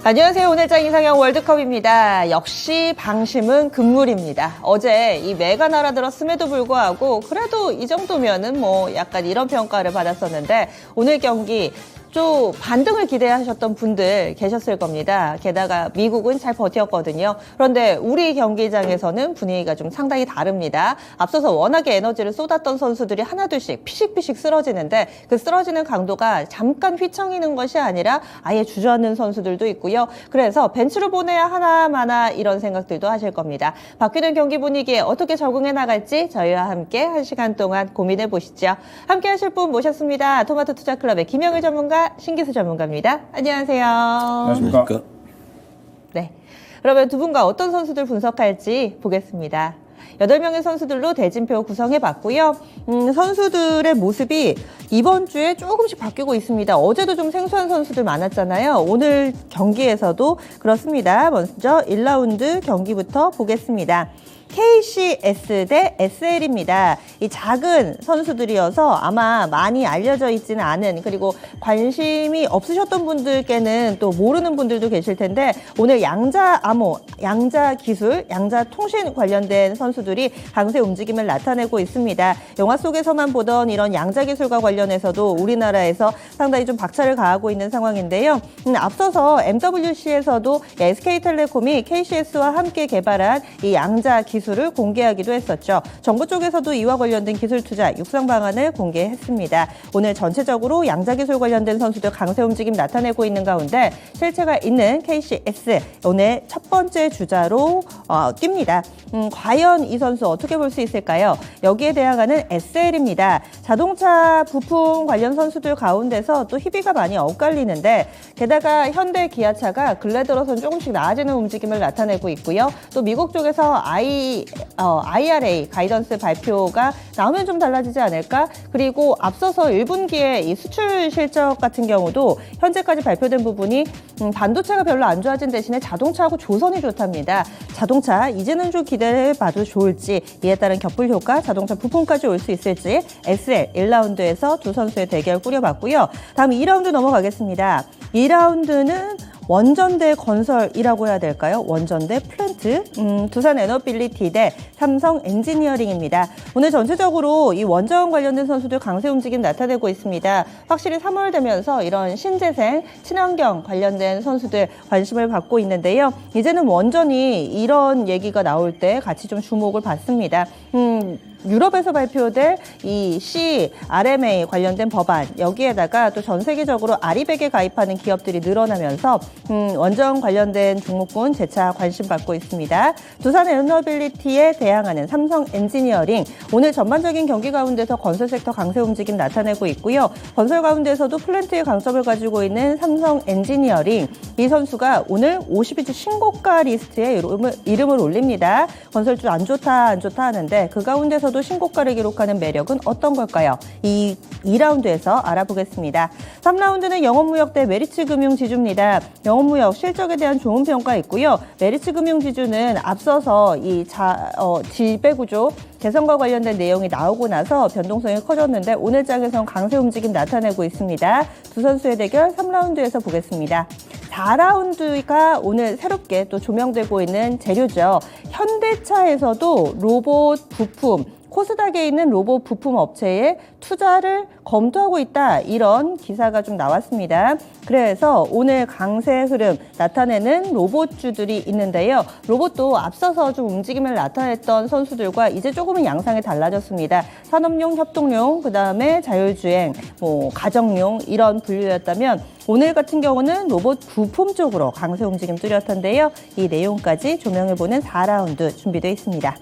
안녕하세요. 오늘장 이상형 월드컵입니다. 역시 방심은 금물입니다. 어제 이 메가 날아들었음에도 불구하고 그래도 이 정도면은 뭐 약간 이런 평가를 받았었는데 오늘 경기 좀 반등을 기대하셨던 분들 계셨을 겁니다. 게다가 미국은 잘 버텼거든요. 그런데 우리 경기장에서는 분위기가 좀 상당히 다릅니다. 앞서서 워낙에 에너지를 쏟았던 선수들이 하나둘씩 피식피식 쓰러지는데 그 쓰러지는 강도가 잠깐 휘청이는 것이 아니라 아예 주저앉는 선수들도 있고요. 그래서 벤치로 보내야 하나 마나 이런 생각들도 하실 겁니다. 바뀌는 경기 분위기에 어떻게 적응해 나갈지 저희와 함께 1시간 동안 고민해 보시죠. 함께 하실 분 모셨습니다. 토마토 투자클럽의 김영일 전문가, 신기수 전문가입니다. 안녕하세요. 안녕하십니까. 네, 그러면 두 분과 어떤 선수들 분석할지 보겠습니다. 8명의 선수들로 대진표 구성해봤고요. 선수들의 모습이 이번 주에 조금씩 바뀌고 있습니다. 어제도 좀 생소한 선수들 많았잖아요. 오늘 경기에서도 그렇습니다. 먼저 1라운드 경기부터 보겠습니다. KCS 대 SL입니다. 이 작은 선수들이어서 아마 많이 알려져 있지는 않은, 그리고 관심이 없으셨던 분들께는 또 모르는 분들도 계실 텐데 오늘 양자 암호, 양자 기술, 양자 통신 관련된 선수들이 강세 움직임을 나타내고 있습니다. 영화 속에서만 보던 이런 양자 기술과 관련해서도 우리나라에서 상당히 좀 박차를 가하고 있는 상황인데요. 앞서서 MWC에서도 SK텔레콤이 KCS와 함께 개발한 이 양자 기술을 공개하기도 했었죠. 정부 쪽에서도 이와 관련된 기술 투자 육성 방안을 공개했습니다. 오늘 전체적으로 양자 기술 관련된 선수들 강세 움직임 나타내고 있는 가운데 실체가 있는 KCS 오늘 첫 번째 주자로 뜁니다. 과연 이 선수 어떻게 볼 수 있을까요? 여기에 대항하는 SL입니다. 자동차 부품 관련 선수들 가운데서 또 희비가 많이 엇갈리는데 게다가 현대 기아차가 근래 들어서는 조금씩 나아지는 움직임을 나타내고 있고요. 또 미국 쪽에서 IRA 가이던스 발표가 나오면 좀 달라지지 않을까? 그리고 앞서서 1분기에 이 수출 실적 같은 경우도 현재까지 발표된 부분이 반도체가 별로 안 좋아진 대신에 자동차하고 조선이 좋답니다. 자동차 이제는 좀 기대해봐도 좋을지, 이에 따른 겹불 효과, 자동차 부품까지 올 수 있을지 SL 1라운드에서 두 선수의 대결 꾸려봤고요. 다음 2라운드 넘어가겠습니다. 2라운드는 원전대 건설이라고 해야 될까요? 원전대 플랜트, 두산 에너빌리티 대 삼성 엔지니어링입니다. 오늘 전체적으로 이 원전 관련된 선수들 강세 움직임 나타내고 있습니다. 확실히 3월 되면서 이런 신재생, 친환경 관련된 선수들 관심을 받고 있는데요. 이제는 원전이 이런 얘기가 나올 때 같이 좀 주목을 받습니다. 유럽에서 발표될 이 CRMA 관련된 법안, 여기에다가 또 전 세계적으로 아리백에 가입하는 기업들이 늘어나면서 원전 관련된 종목군 재차 관심받고 있습니다. 두산 에너빌리티에 대항하는 삼성 엔지니어링, 오늘 전반적인 경기 가운데서 건설 섹터 강세 움직임 나타내고 있고요. 건설 가운데서도 플랜트의 강점을 가지고 있는 삼성 엔지니어링, 이 선수가 오늘 52주 신고가 리스트에 이름을 올립니다. 건설주 안 좋다 하는데 그 가운데서도 신고가를 기록하는 매력은 어떤 걸까요? 2라운드에서 알아보겠습니다. 3라운드는 영업무역 대 메리츠금융지주입니다. 영업무역 실적에 대한 좋은 평가 있고요. 메리츠금융지주는 앞서서 이 지배구조 개선과 관련된 내용이 나오고 나서 변동성이 커졌는데 오늘 장에선 강세 움직임 나타내고 있습니다. 두 선수의 대결 3라운드에서 보겠습니다. 4라운드가 오늘 새롭게 또 조명되고 있는 재료죠. 현대차에서도 로봇 부품, 코스닥에 있는 로봇 부품 업체에 투자를 검토하고 있다, 이런 기사가 좀 나왔습니다. 그래서 오늘 강세 흐름 나타내는 로봇주들이 있는데요. 로봇도 앞서서 좀 움직임을 나타냈던 선수들과 이제 조금은 양상이 달라졌습니다. 산업용, 협동용, 그다음에 자율주행, 가정용 이런 분류였다면 오늘 같은 경우는 로봇 부품 쪽으로 강세 움직임 뚜렷한데요. 이 내용까지 조명해보는 4라운드 준비되어 있습니다.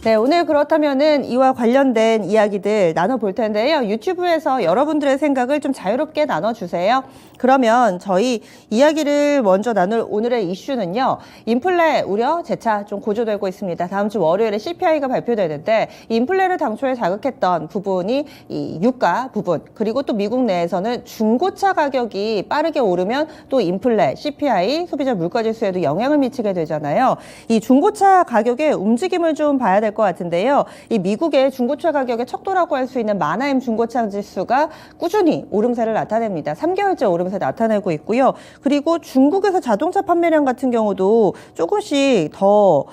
네, 오늘 그렇다면은 이와 관련된 이야기들 나눠볼 텐데요. 유튜브에서 여러분들의 생각을 좀 자유롭게 나눠주세요. 그러면 저희 이야기를 먼저 나눌 오늘의 이슈는요. 인플레 우려 재차 좀 고조되고 있습니다. 다음 주 월요일에 CPI가 발표되는데 인플레를 당초에 자극했던 부분이 이 유가 부분, 그리고 또 미국 내에서는 중고차 가격이 빠르게 오르면 또 인플레, CPI, 소비자 물가지수에도 영향을 미치게 되잖아요. 이 중고차 가격의 움직임을 좀 봐야 될 될 것 같은데요. 이 미국의 중고차 가격의 척도라고 할 수 있는 마나임 중고차 지수가 꾸준히 오름세를 나타냅니다. 3개월째 오름세 나타내고 있고요. 그리고 중국에서 자동차 판매량 같은 경우도 조금씩 더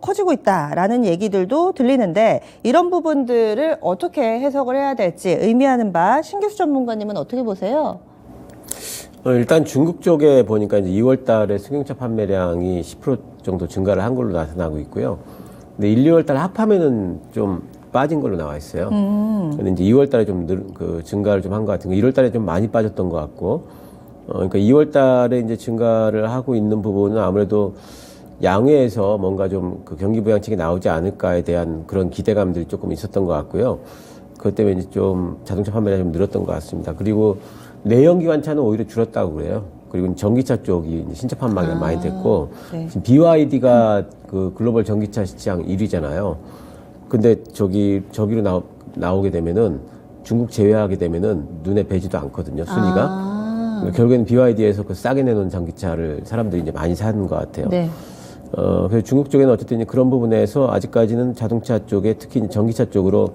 커지고 있다라는 얘기들도 들리는데 이런 부분들을 어떻게 해석을 해야 될지 의미하는 바 신규수 전문가님은 어떻게 보세요? 일단 중국 쪽에 보니까 이제 2월 달에 승용차 판매량이 10% 정도 증가를 한 걸로 나타나고 있고요. 근데 1, 2월 달 합하면은 좀 빠진 걸로 나와 있어요. 근데 이제 2월 달에 좀 증가를 좀 한 것 같은 거, 1월 달에 좀 많이 빠졌던 것 같고, 그러니까 2월 달에 이제 증가를 하고 있는 부분은 아무래도 양회에서 뭔가 좀 그 경기 부양책이 나오지 않을까에 대한 그런 기대감들이 조금 있었던 것 같고요. 그것 때문에 이제 좀 자동차 판매가 좀 늘었던 것 같습니다. 그리고 내연기관차는 오히려 줄었다고 그래요. 그리고 전기차 쪽이 이제 신차 판매가 많이 됐고, 네. 지금 BYD가 그 글로벌 전기차 시장 1위잖아요. 근데 저기로 나오게 되면은 중국 제외하게 되면은 눈에 뵈지도 않거든요, 순위가. 결국에는 BYD에서 그 싸게 내놓은 전기차를 사람들이 이제 많이 사는 것 같아요. 네. 그래서 중국 쪽에는 어쨌든 이제 그런 부분에서 아직까지는 자동차 쪽에 특히 이제 전기차 쪽으로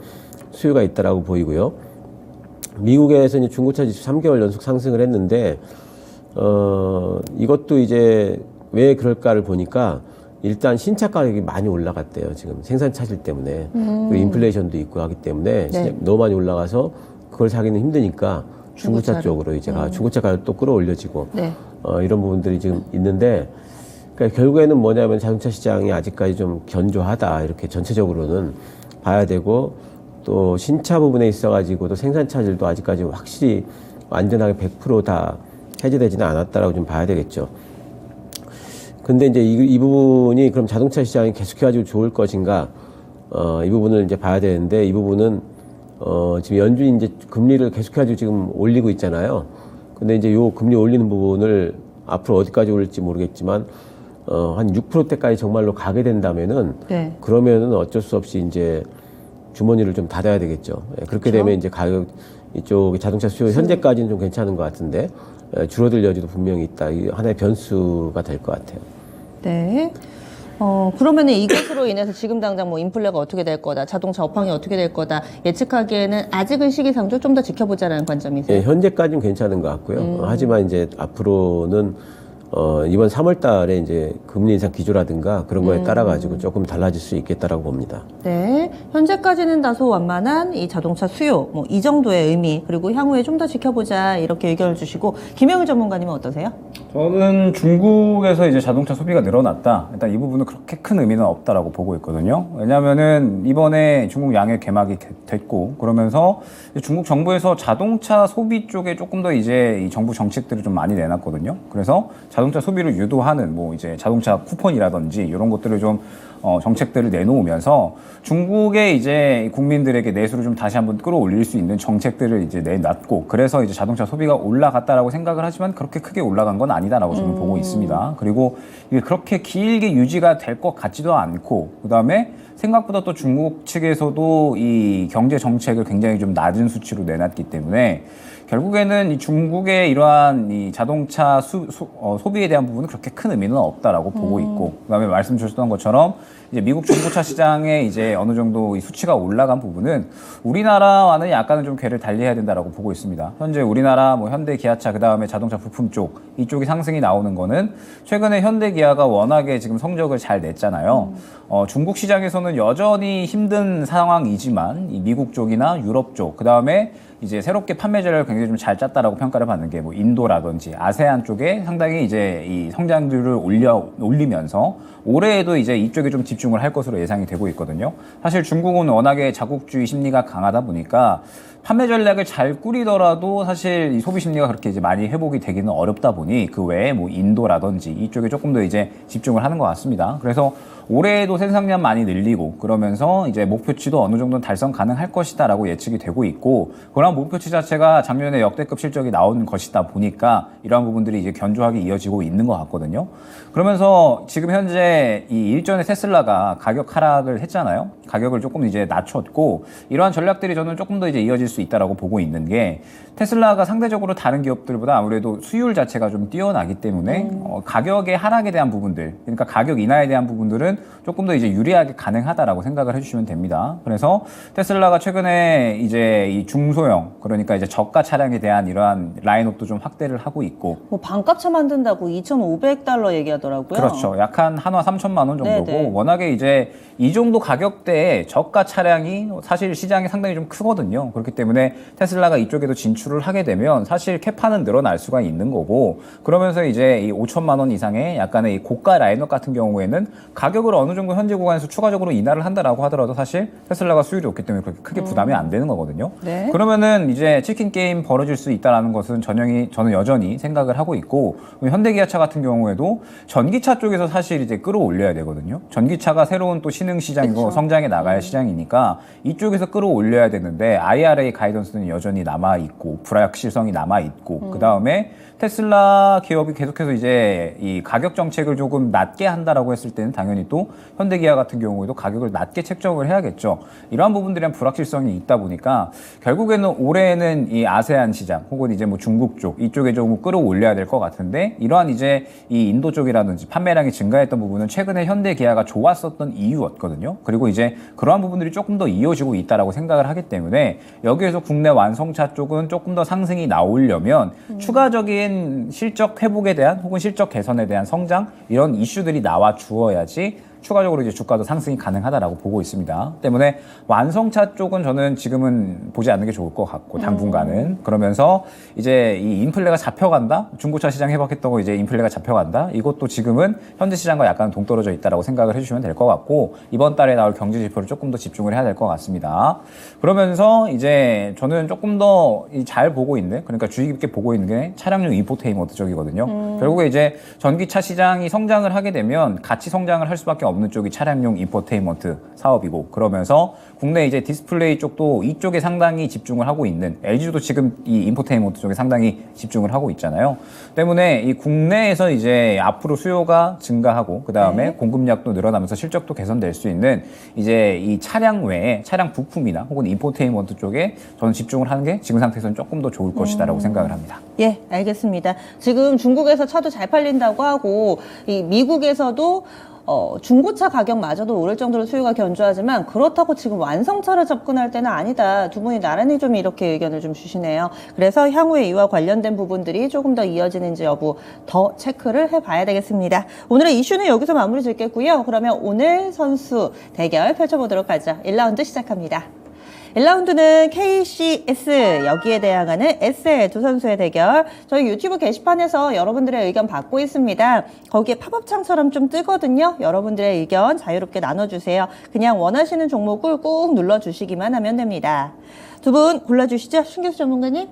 수요가 있다라고 보이고요. 미국에서 이제 중고차 지수 3개월 연속 상승을 했는데, 이것도 이제 왜 그럴까를 보니까 일단 신차 가격이 많이 올라갔대요. 지금 생산 차질 때문에. 그리고 인플레이션도 있고 하기 때문에 네. 너무 많이 올라가서 그걸 사기는 힘드니까 중고차 중고차로. 쪽으로 이제 중고차 가격 또 끌어올려지고 네. 이런 부분들이 지금 있는데, 그러니까 결국에는 뭐냐면 자동차 시장이 아직까지 좀 견조하다 이렇게 전체적으로는 봐야 되고, 또 신차 부분에 있어가지고도 생산 차질도 아직까지 확실히 완전하게 100% 다 해제되지는 않았다라고 좀 봐야 되겠죠. 근데 이제 이 부분이 그럼 자동차 시장이 계속해가지고 좋을 것인가? 이 부분을 이제 봐야 되는데, 이 부분은 지금 연준이 이제 금리를 계속해가지고 지금 올리고 있잖아요. 근데 이제 요 금리 올리는 부분을 앞으로 어디까지 올릴지 모르겠지만 한 6%대까지 정말로 가게 된다면은 네. 그러면은 어쩔 수 없이 이제 주머니를 좀 닫아야 되겠죠. 그렇게 되면 이제 가격 이쪽 자동차 수요 현재까지는 좀 괜찮은 것 같은데 줄어들 여지도 분명히 있다. 이 하나의 변수가 될 것 같아요. 네. 그러면은 이것으로 인해서 지금 당장 뭐 인플레가 어떻게 될 거다, 자동차 업황이 어떻게 될 거다 예측하기에는 아직은 시기상조 좀 더 지켜보자라는 관점이세요? 예, 현재까지는 괜찮은 것 같고요. 하지만 이제 앞으로는 이번 3월 달에 이제 금리 인상 기조라든가 그런 거에 따라 가지고 조금 달라질 수 있겠다라고 봅니다. 네. 현재까지는 다소 완만한 이 자동차 수요, 뭐 이 정도의 의미, 그리고 향후에 좀 더 지켜보자 이렇게 의견을 주시고, 김영일 전문가님은 어떠세요? 저는 중국에서 이제 자동차 소비가 늘어났다. 일단 이 부분은 그렇게 큰 의미는 없다라고 보고 있거든요. 왜냐면은 이번에 중국 양해 개막이 됐고, 그러면서 중국 정부에서 자동차 소비 쪽에 조금 더 이제 이 정부 정책들을 좀 많이 내놨거든요. 그래서 자동차 소비를 유도하는 뭐 이제 자동차 쿠폰이라든지 이런 것들을 좀 정책들을 내놓으면서 중국의 이제 국민들에게 내수를 좀 다시 한번 끌어올릴 수 있는 정책들을 이제 내놨고, 그래서 이제 자동차 소비가 올라갔다라고 생각을 하지만 그렇게 크게 올라간 건 아니다라고 저는 보고 있습니다. 그리고 이게 그렇게 길게 유지가 될 것 같지도 않고, 그다음에 생각보다 또 중국 측에서도 이 경제 정책을 굉장히 좀 낮은 수치로 내놨기 때문에 결국에는 이 중국의 이러한 이 자동차 소비에 대한 부분은 그렇게 큰 의미는 없다라고 보고 있고, 그다음에 말씀 주셨던 것처럼 이제 미국 중고차 시장에 이제 어느 정도 이 수치가 올라간 부분은 우리나라와는 약간은 좀 궤를 달리해야 된다라고 보고 있습니다. 현재 우리나라 뭐 현대 기아차 그다음에 자동차 부품 쪽 이쪽이 상승이 나오는 거는 최근에 현대 기아가 워낙에 지금 성적을 잘 냈잖아요. 중국 시장에서는 여전히 힘든 상황이지만 이 미국 쪽이나 유럽 쪽 그다음에 이제 새롭게 판매 전략을 굉장히 좀 잘 짰다라고 평가를 받는 게 뭐 인도라든지 아세안 쪽에 상당히 이제 이 성장률을 올리면서 올해에도 이제 이쪽에 좀 집중을 할 것으로 예상이 되고 있거든요. 사실 중국은 워낙에 자국주의 심리가 강하다 보니까 판매 전략을 잘 꾸리더라도 사실 이 소비 심리가 그렇게 이제 많이 회복이 되기는 어렵다 보니 그 외에 뭐 인도라든지 이쪽에 조금 더 이제 집중을 하는 것 같습니다. 그래서 올해에도 생산량 많이 늘리고 그러면서 이제 목표치도 어느 정도는 달성 가능할 것이다라고 예측이 되고 있고, 그런 목표치 자체가 작년에 역대급 실적이 나온 것이다 보니까 이러한 부분들이 이제 견조하게 이어지고 있는 것 같거든요. 그러면서 지금 현재 이 일전에 테슬라가 가격 하락을 했잖아요. 가격을 조금 이제 낮췄고, 이러한 전략들이 저는 조금 더 이제 이어질 수 있다라고 보고 있는 게, 테슬라가 상대적으로 다른 기업들보다 아무래도 수율 자체가 좀 뛰어나기 때문에 가격의 하락에 대한 부분들, 그러니까 가격 인하에 대한 부분들은 조금 더 이제 유리하게 가능하다라고 생각을 해주시면 됩니다. 그래서 테슬라가 최근에 이제 이 중소형, 그러니까 이제 저가 차량에 대한 이러한 라인업도 좀 확대를 하고 있고. 뭐 반값차 만든다고 2,500달러 얘기하더라고요. 그렇죠. 약 한 한화 3천만 원 정도고, 네네. 워낙에 이제 이 정도 가격대의 저가 차량이 사실 시장이 상당히 좀 크거든요. 그렇기 때문에 테슬라가 이쪽에도 진출을 하게 되면 사실 캐파는 늘어날 수가 있는 거고, 그러면서 이제 이 5천만 원 이상의 약간의 이 고가 라인업 같은 경우에는 가격을 어느 정도 현재 구간에서 추가적으로 인하를 한다라고 하더라도 사실 테슬라가 수율이 없기 때문에 그렇게 크게 부담이 안 되는 거거든요. 네. 그러면은 이제 치킨 게임 벌어질 수 있다라는 것은 저는 여전히 생각을 하고 있고, 현대기아차 같은 경우에도 전기차 쪽에서 사실 이제 끌어올려야 되거든요. 전기차가 새로운 또 신흥 시장이고 그쵸. 성장해 나갈 시장이니까 이쪽에서 끌어올려야 되는데 IRA 가이던스는 여전히 남아 있고 불확실성이 남아 있고, 그 다음에 테슬라 기업이 계속해서 이제 이 가격 정책을 조금 낮게 한다라고 했을 때는 당연히 또 현대기아 같은 경우에도 가격을 낮게 책정을 해야겠죠. 이러한 부분들에 대한 불확실성이 있다 보니까 결국에는 올해는 이 아세안 시장 혹은 이제 뭐 중국 쪽 이쪽에 조금 끌어올려야 될 것 같은데, 이러한 이제 이 인도 쪽이라든지 판매량이 증가했던 부분은 최근에 현대기아가 좋았었던 이유였거든요. 그리고 이제 그러한 부분들이 조금 더 이어지고 있다라고 생각을 하기 때문에 여기에서 국내 완성차 쪽은 조금 더 상승이 나오려면 추가적인 실적 회복에 대한 혹은 실적 개선에 대한 성장, 이런 이슈들이 나와 주어야지 추가적으로 이제 주가도 상승이 가능하다라고 보고 있습니다. 때문에 완성차 쪽은 저는 지금은 보지 않는 게 좋을 것 같고, 당분간은. 그러면서 이제 이 인플레가 잡혀간다? 중고차 시장 해박했다고 이제 인플레가 잡혀간다? 이것도 지금은 현재 시장과 약간 동떨어져 있다라고 생각을 해주시면 될 것 같고, 이번 달에 나올 경제 지표를 조금 더 집중을 해야 될 것 같습니다. 그러면서 이제 저는 조금 더 잘 보고 있는, 그러니까 주의 깊게 보고 있는 게 차량용 인포테인먼트 쪽이거든요. 결국에 이제 전기차 시장이 성장을 하게 되면 같이 성장을 할 수밖에 없는 쪽이 차량용 인포테인먼트 사업이고, 그러면서 국내 이제 디스플레이 쪽도 이쪽에 상당히 집중을 하고 있는, LG도 지금 이 인포테인먼트 쪽에 상당히 집중을 하고 있잖아요. 때문에 이 국내에서 이제 앞으로 수요가 증가하고 그 다음에 공급량도 늘어나면서 실적도 개선될 수 있는 이제 이 차량 외에 차량 부품이나 혹은 인포테인먼트 쪽에 저는 집중을 하는 게 지금 상태에서는 조금 더 좋을 것이다라고 생각을 합니다. 예, 알겠습니다. 지금 중국에서 차도 잘 팔린다고 하고, 이 미국에서도 중고차 가격마저도 오를 정도로 수요가 견조하지만 그렇다고 지금 완성차를 접근할 때는 아니다. 두 분이 나란히 좀 이렇게 의견을 좀 주시네요. 그래서 향후에 이와 관련된 부분들이 조금 더 이어지는지 여부 더 체크를 해봐야 되겠습니다. 오늘의 이슈는 여기서 마무리 짓겠고요. 그러면 오늘 선수 대결 펼쳐보도록 하죠. 1라운드 시작합니다. 1라운드는 KCS, 여기에 대항하는 SL 두 선수의 대결. 저희 유튜브 게시판에서 여러분들의 의견 받고 있습니다. 거기에 팝업창처럼 좀 뜨거든요. 여러분들의 의견 자유롭게 나눠주세요. 그냥 원하시는 종목을 꾹 눌러주시기만 하면 됩니다. 두 분 골라주시죠. 신규수 전문가님.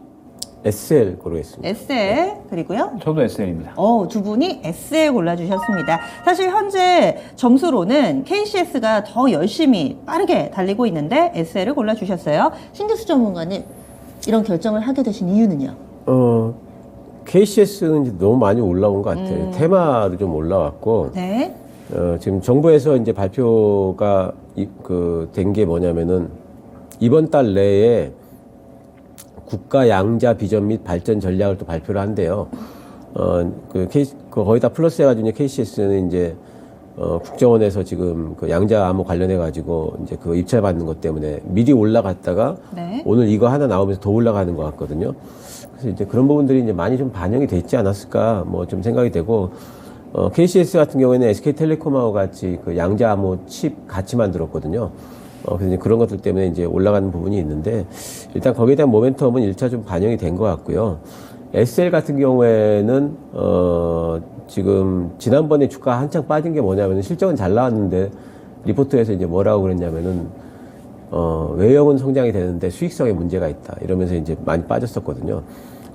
SL 고르겠습니다. SL, 그리고요. 저도 SL입니다. 두 분이 SL 골라주셨습니다. 사실 현재 점수로는 KCS가 더 열심히 빠르게 달리고 있는데 SL을 골라주셨어요. 신규수 전문가님, 이런 결정을 하게 되신 이유는요? KCS는 이제 너무 많이 올라온 것 같아요. 테마도 좀 올라왔고, 네. 지금 정부에서 이제 발표가 된 게 뭐냐면은 이번 달 내에 국가 양자 비전 및 발전 전략을 또 발표를 한대요. 거의 다 플러스 해가지고 KCS는 이제 국정원에서 지금 그 양자 암호 관련해가지고 이제 그 입찰 받는 것 때문에 미리 올라갔다가 네. 오늘 이거 하나 나오면서 더 올라가는 것 같거든요. 그래서 이제 그런 부분들이 이제 많이 좀 반영이 돼 있지 않았을까 뭐 좀 생각이 되고, KCS 같은 경우에는 SK텔레콤하고 같이 그 양자 암호 칩 같이 만들었거든요. 그래서 이제 그런 것들 때문에 이제 올라가는 부분이 있는데, 일단 거기에 대한 모멘텀은 1차 좀 반영이 된 것 같고요. SL 같은 경우에는, 지금 지난번에 주가 한창 빠진 게 뭐냐면 실적은 잘 나왔는데 리포트에서 이제 뭐라고 그랬냐면은, 외형은 성장이 되는데 수익성에 문제가 있다. 이러면서 이제 많이 빠졌었거든요.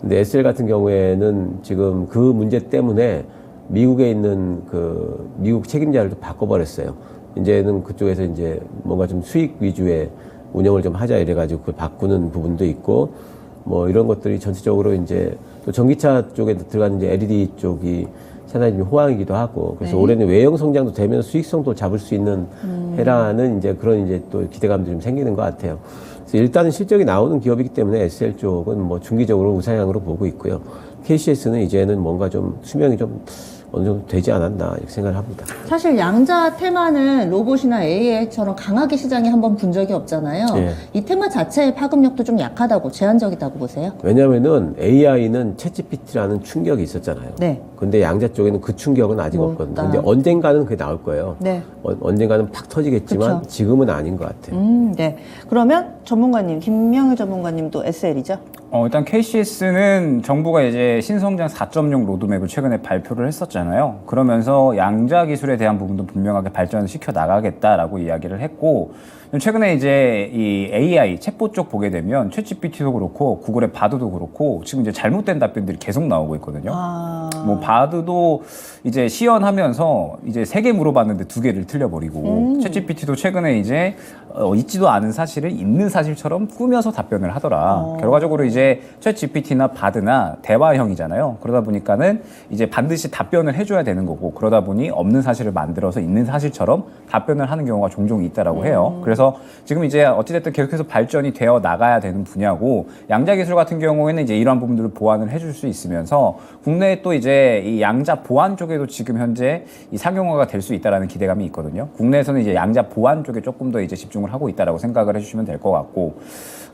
근데 SL 같은 경우에는 지금 그 문제 때문에 미국에 있는 미국 책임자를 좀 바꿔버렸어요. 이제는 그쪽에서 이제 뭔가 좀 수익 위주의 운영을 좀 하자 이래가지고 그걸 바꾸는 부분도 있고, 뭐 이런 것들이 전체적으로 이제 또 전기차 쪽에 들어가는 이제 LED 쪽이 상당히 좀 호황이기도 하고, 그래서 올해는 외형 성장도 되면서 수익성도 잡을 수 있는 해라는 이제 그런 이제 또 기대감도 좀 생기는 것 같아요. 그래서 일단은 실적이 나오는 기업이기 때문에 SL 쪽은 뭐 중기적으로 우상향으로 보고 있고요. KCS는 이제는 뭔가 좀 수명이 좀 어느 정도 되지 않았나 이렇게 생각을 합니다. 사실 양자 테마는 로봇이나 AI처럼 강하게 시장에 한번 본 적이 없잖아요. 예. 이 테마 자체의 파급력도 좀 약하다고, 제한적이다고 보세요? 왜냐하면은 AI는 챗GPT라는 충격이 있었잖아요. 네. 근데 양자 쪽에는 그 충격은 아직 없다. 없거든요. 근데 언젠가는 그게 나올 거예요. 네. 언젠가는 팍 터지겠지만 그쵸. 지금은 아닌 것 같아요. 네. 그러면 전문가님, 김명희 전문가님도 SL이죠? 일단 KCS는 정부가 이제 신성장 4.0 로드맵을 최근에 발표를 했었잖아요. 그러면서 양자 기술에 대한 부분도 분명하게 발전을 시켜 나가겠다라고 이야기를 했고, 최근에 이제 이 AI 챗봇 쪽 보게 되면 챗GPT도 그렇고 구글의 바드도 그렇고 지금 이제 잘못된 답변들이 계속 나오고 있거든요. 뭐 바드도 이제 시연하면서 이제 3개 물어봤는데 2개를 틀려버리고 챗GPT도 최근에 이제 있지도 않은 사실을 있는 사실처럼 꾸며서 답변을 하더라. 결과적으로 이제 챗GPT나 바드나 대화형이잖아요. 그러다 보니까는 이제 반드시 답변을 해줘야 되는 거고, 그러다 보니 없는 사실을 만들어서 있는 사실처럼 답변을 하는 경우가 종종 있다라고 해요. 그래서 지금 이제 어찌됐든 계속해서 발전이 되어 나가야 되는 분야고, 양자 기술 같은 경우에는 이제 이러한 부분들을 보완을 해줄 수 있으면서 국내에 또 이제 이 양자 보안 쪽에도 지금 현재 이 상용화가 될 수 있다라는 기대감이 있거든요. 국내에서는 이제 양자 보안 쪽에 조금 더 이제 집중을 하고 있다라고 생각을 해주시면 될 것 같고,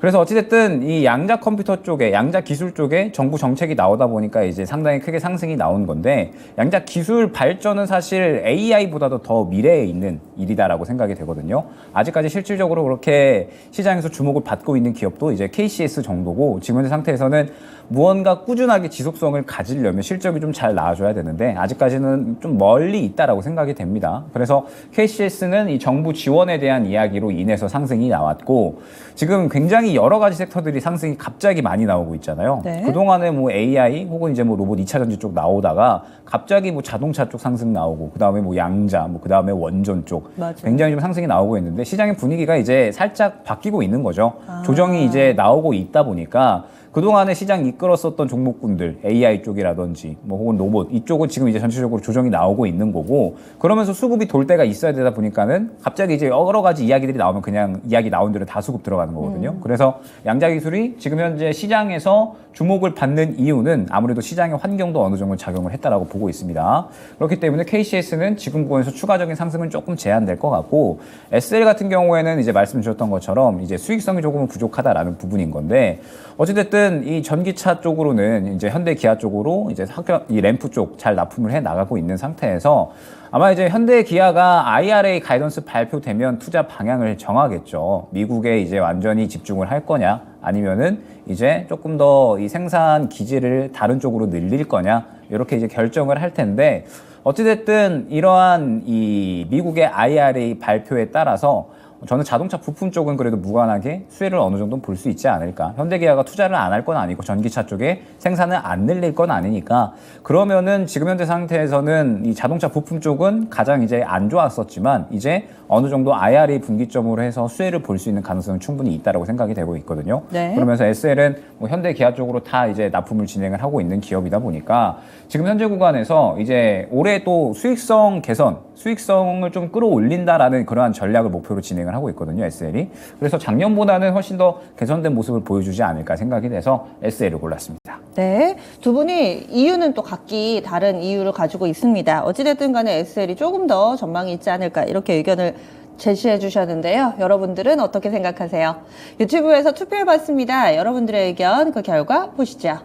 그래서 어찌됐든 이 양자 컴퓨터 쪽에, 양자 기술 쪽에 정부 정책이 나오다 보니까 이제 상당히 크게 상승이 나온 건데, 양자 기술 발전은 사실 AI보다도 더 미래에 있는 일이다라고 생각이 되거든요. 아직까지 실질적으로 그렇게 시장에서 주목을 받고 있는 기업도 이제 KCS 정도고, 지금 현재 상태에서는 무언가 꾸준하게 지속성을 가지려면 실적이 좀 잘 나와줘야 되는데 아직까지는 좀 멀리 있다라고 생각이 됩니다. 그래서 KCS는 이 정부 지원에 대한 이야기로 인해서 상승이 나왔고, 지금 굉장히 여러 가지 섹터들이 상승이 갑자기 많이 나오고 있잖아요. 네. 그동안에 뭐 AI 혹은 이제 뭐 로봇 2차 전지 쪽 나오다가 갑자기 뭐 자동차 쪽 상승 나오고, 그 다음에 뭐 양자, 뭐 그 다음에 원전 쪽 맞아요. 굉장히 좀 상승이 나오고 있는데, 시장의 분위기가 이제 살짝 바뀌고 있는 거죠. 조정이 이제 나오고 있다 보니까 그동안에 시장 이끌었었던 종목군들, AI 쪽이라든지 뭐 혹은 로봇 이쪽은 지금 이제 전체적으로 조정이 나오고 있는 거고, 그러면서 수급이 돌 때가 있어야 되다 보니까는 갑자기 이제 여러 가지 이야기들이 나오면 그냥 이야기 나온 대로 다 수급 들어가는 거거든요. 그래서 양자 기술이 지금 현재 시장에서 주목을 받는 이유는 아무래도 시장의 환경도 어느 정도 작용을 했다라고 보고 있습니다. 그렇기 때문에 KCS는 지금 구간에서 추가적인 상승은 조금 제한될 것 같고, SL 같은 경우에는 이제 말씀 주셨던 것처럼 이제 수익성이 조금은 부족하다라는 부분인 건데, 어찌됐든 이 전기차 쪽으로는 이제 현대 기아 쪽으로 이제 이 램프 쪽 잘 납품을 해 나가고 있는 상태에서 아마 이제 현대 기아가 IRA 가이던스 발표되면 투자 방향을 정하겠죠. 미국에 이제 완전히 집중을 할 거냐, 아니면은 이제 조금 더 이 생산 기지를 다른 쪽으로 늘릴 거냐, 이렇게 이제 결정을 할 텐데, 어찌됐든 이러한 이 미국의 IRA 발표에 따라서 저는 자동차 부품 쪽은 그래도 무관하게 수혜를 어느 정도 볼 수 있지 않을까. 현대기아가 투자를 안 할 건 아니고 전기차 쪽에 생산을 안 늘릴 건 아니니까, 그러면은 지금 현재 상태에서는 이 자동차 부품 쪽은 가장 이제 안 좋았었지만 이제 어느 정도 IRA 분기점으로 해서 수혜를 볼 수 있는 가능성은 충분히 있다라고 생각이 되고 있거든요. 네. 그러면서 SL은 뭐 현대기아 쪽으로 다 이제 납품을 진행을 하고 있는 기업이다 보니까 지금 현재 구간에서 이제 올해 또 수익성 개선, 수익성을 좀 끌어올린다라는 그러한 전략을 목표로 진행을 하고 있거든요, SL이. 그래서 작년보다는 훨씬 더 개선된 모습을 보여주지 않을까 생각이 돼서 SL을 골랐습니다. 네. 두 분이 이유는 또 각기 다른 이유를 가지고 있습니다. 어찌됐든 간에 SL이 조금 더 전망이 있지 않을까, 이렇게 의견을 제시해 주셨는데요. 여러분들은 어떻게 생각하세요? 유튜브에서 투표해봤습니다. 여러분들의 의견, 그 결과 보시죠.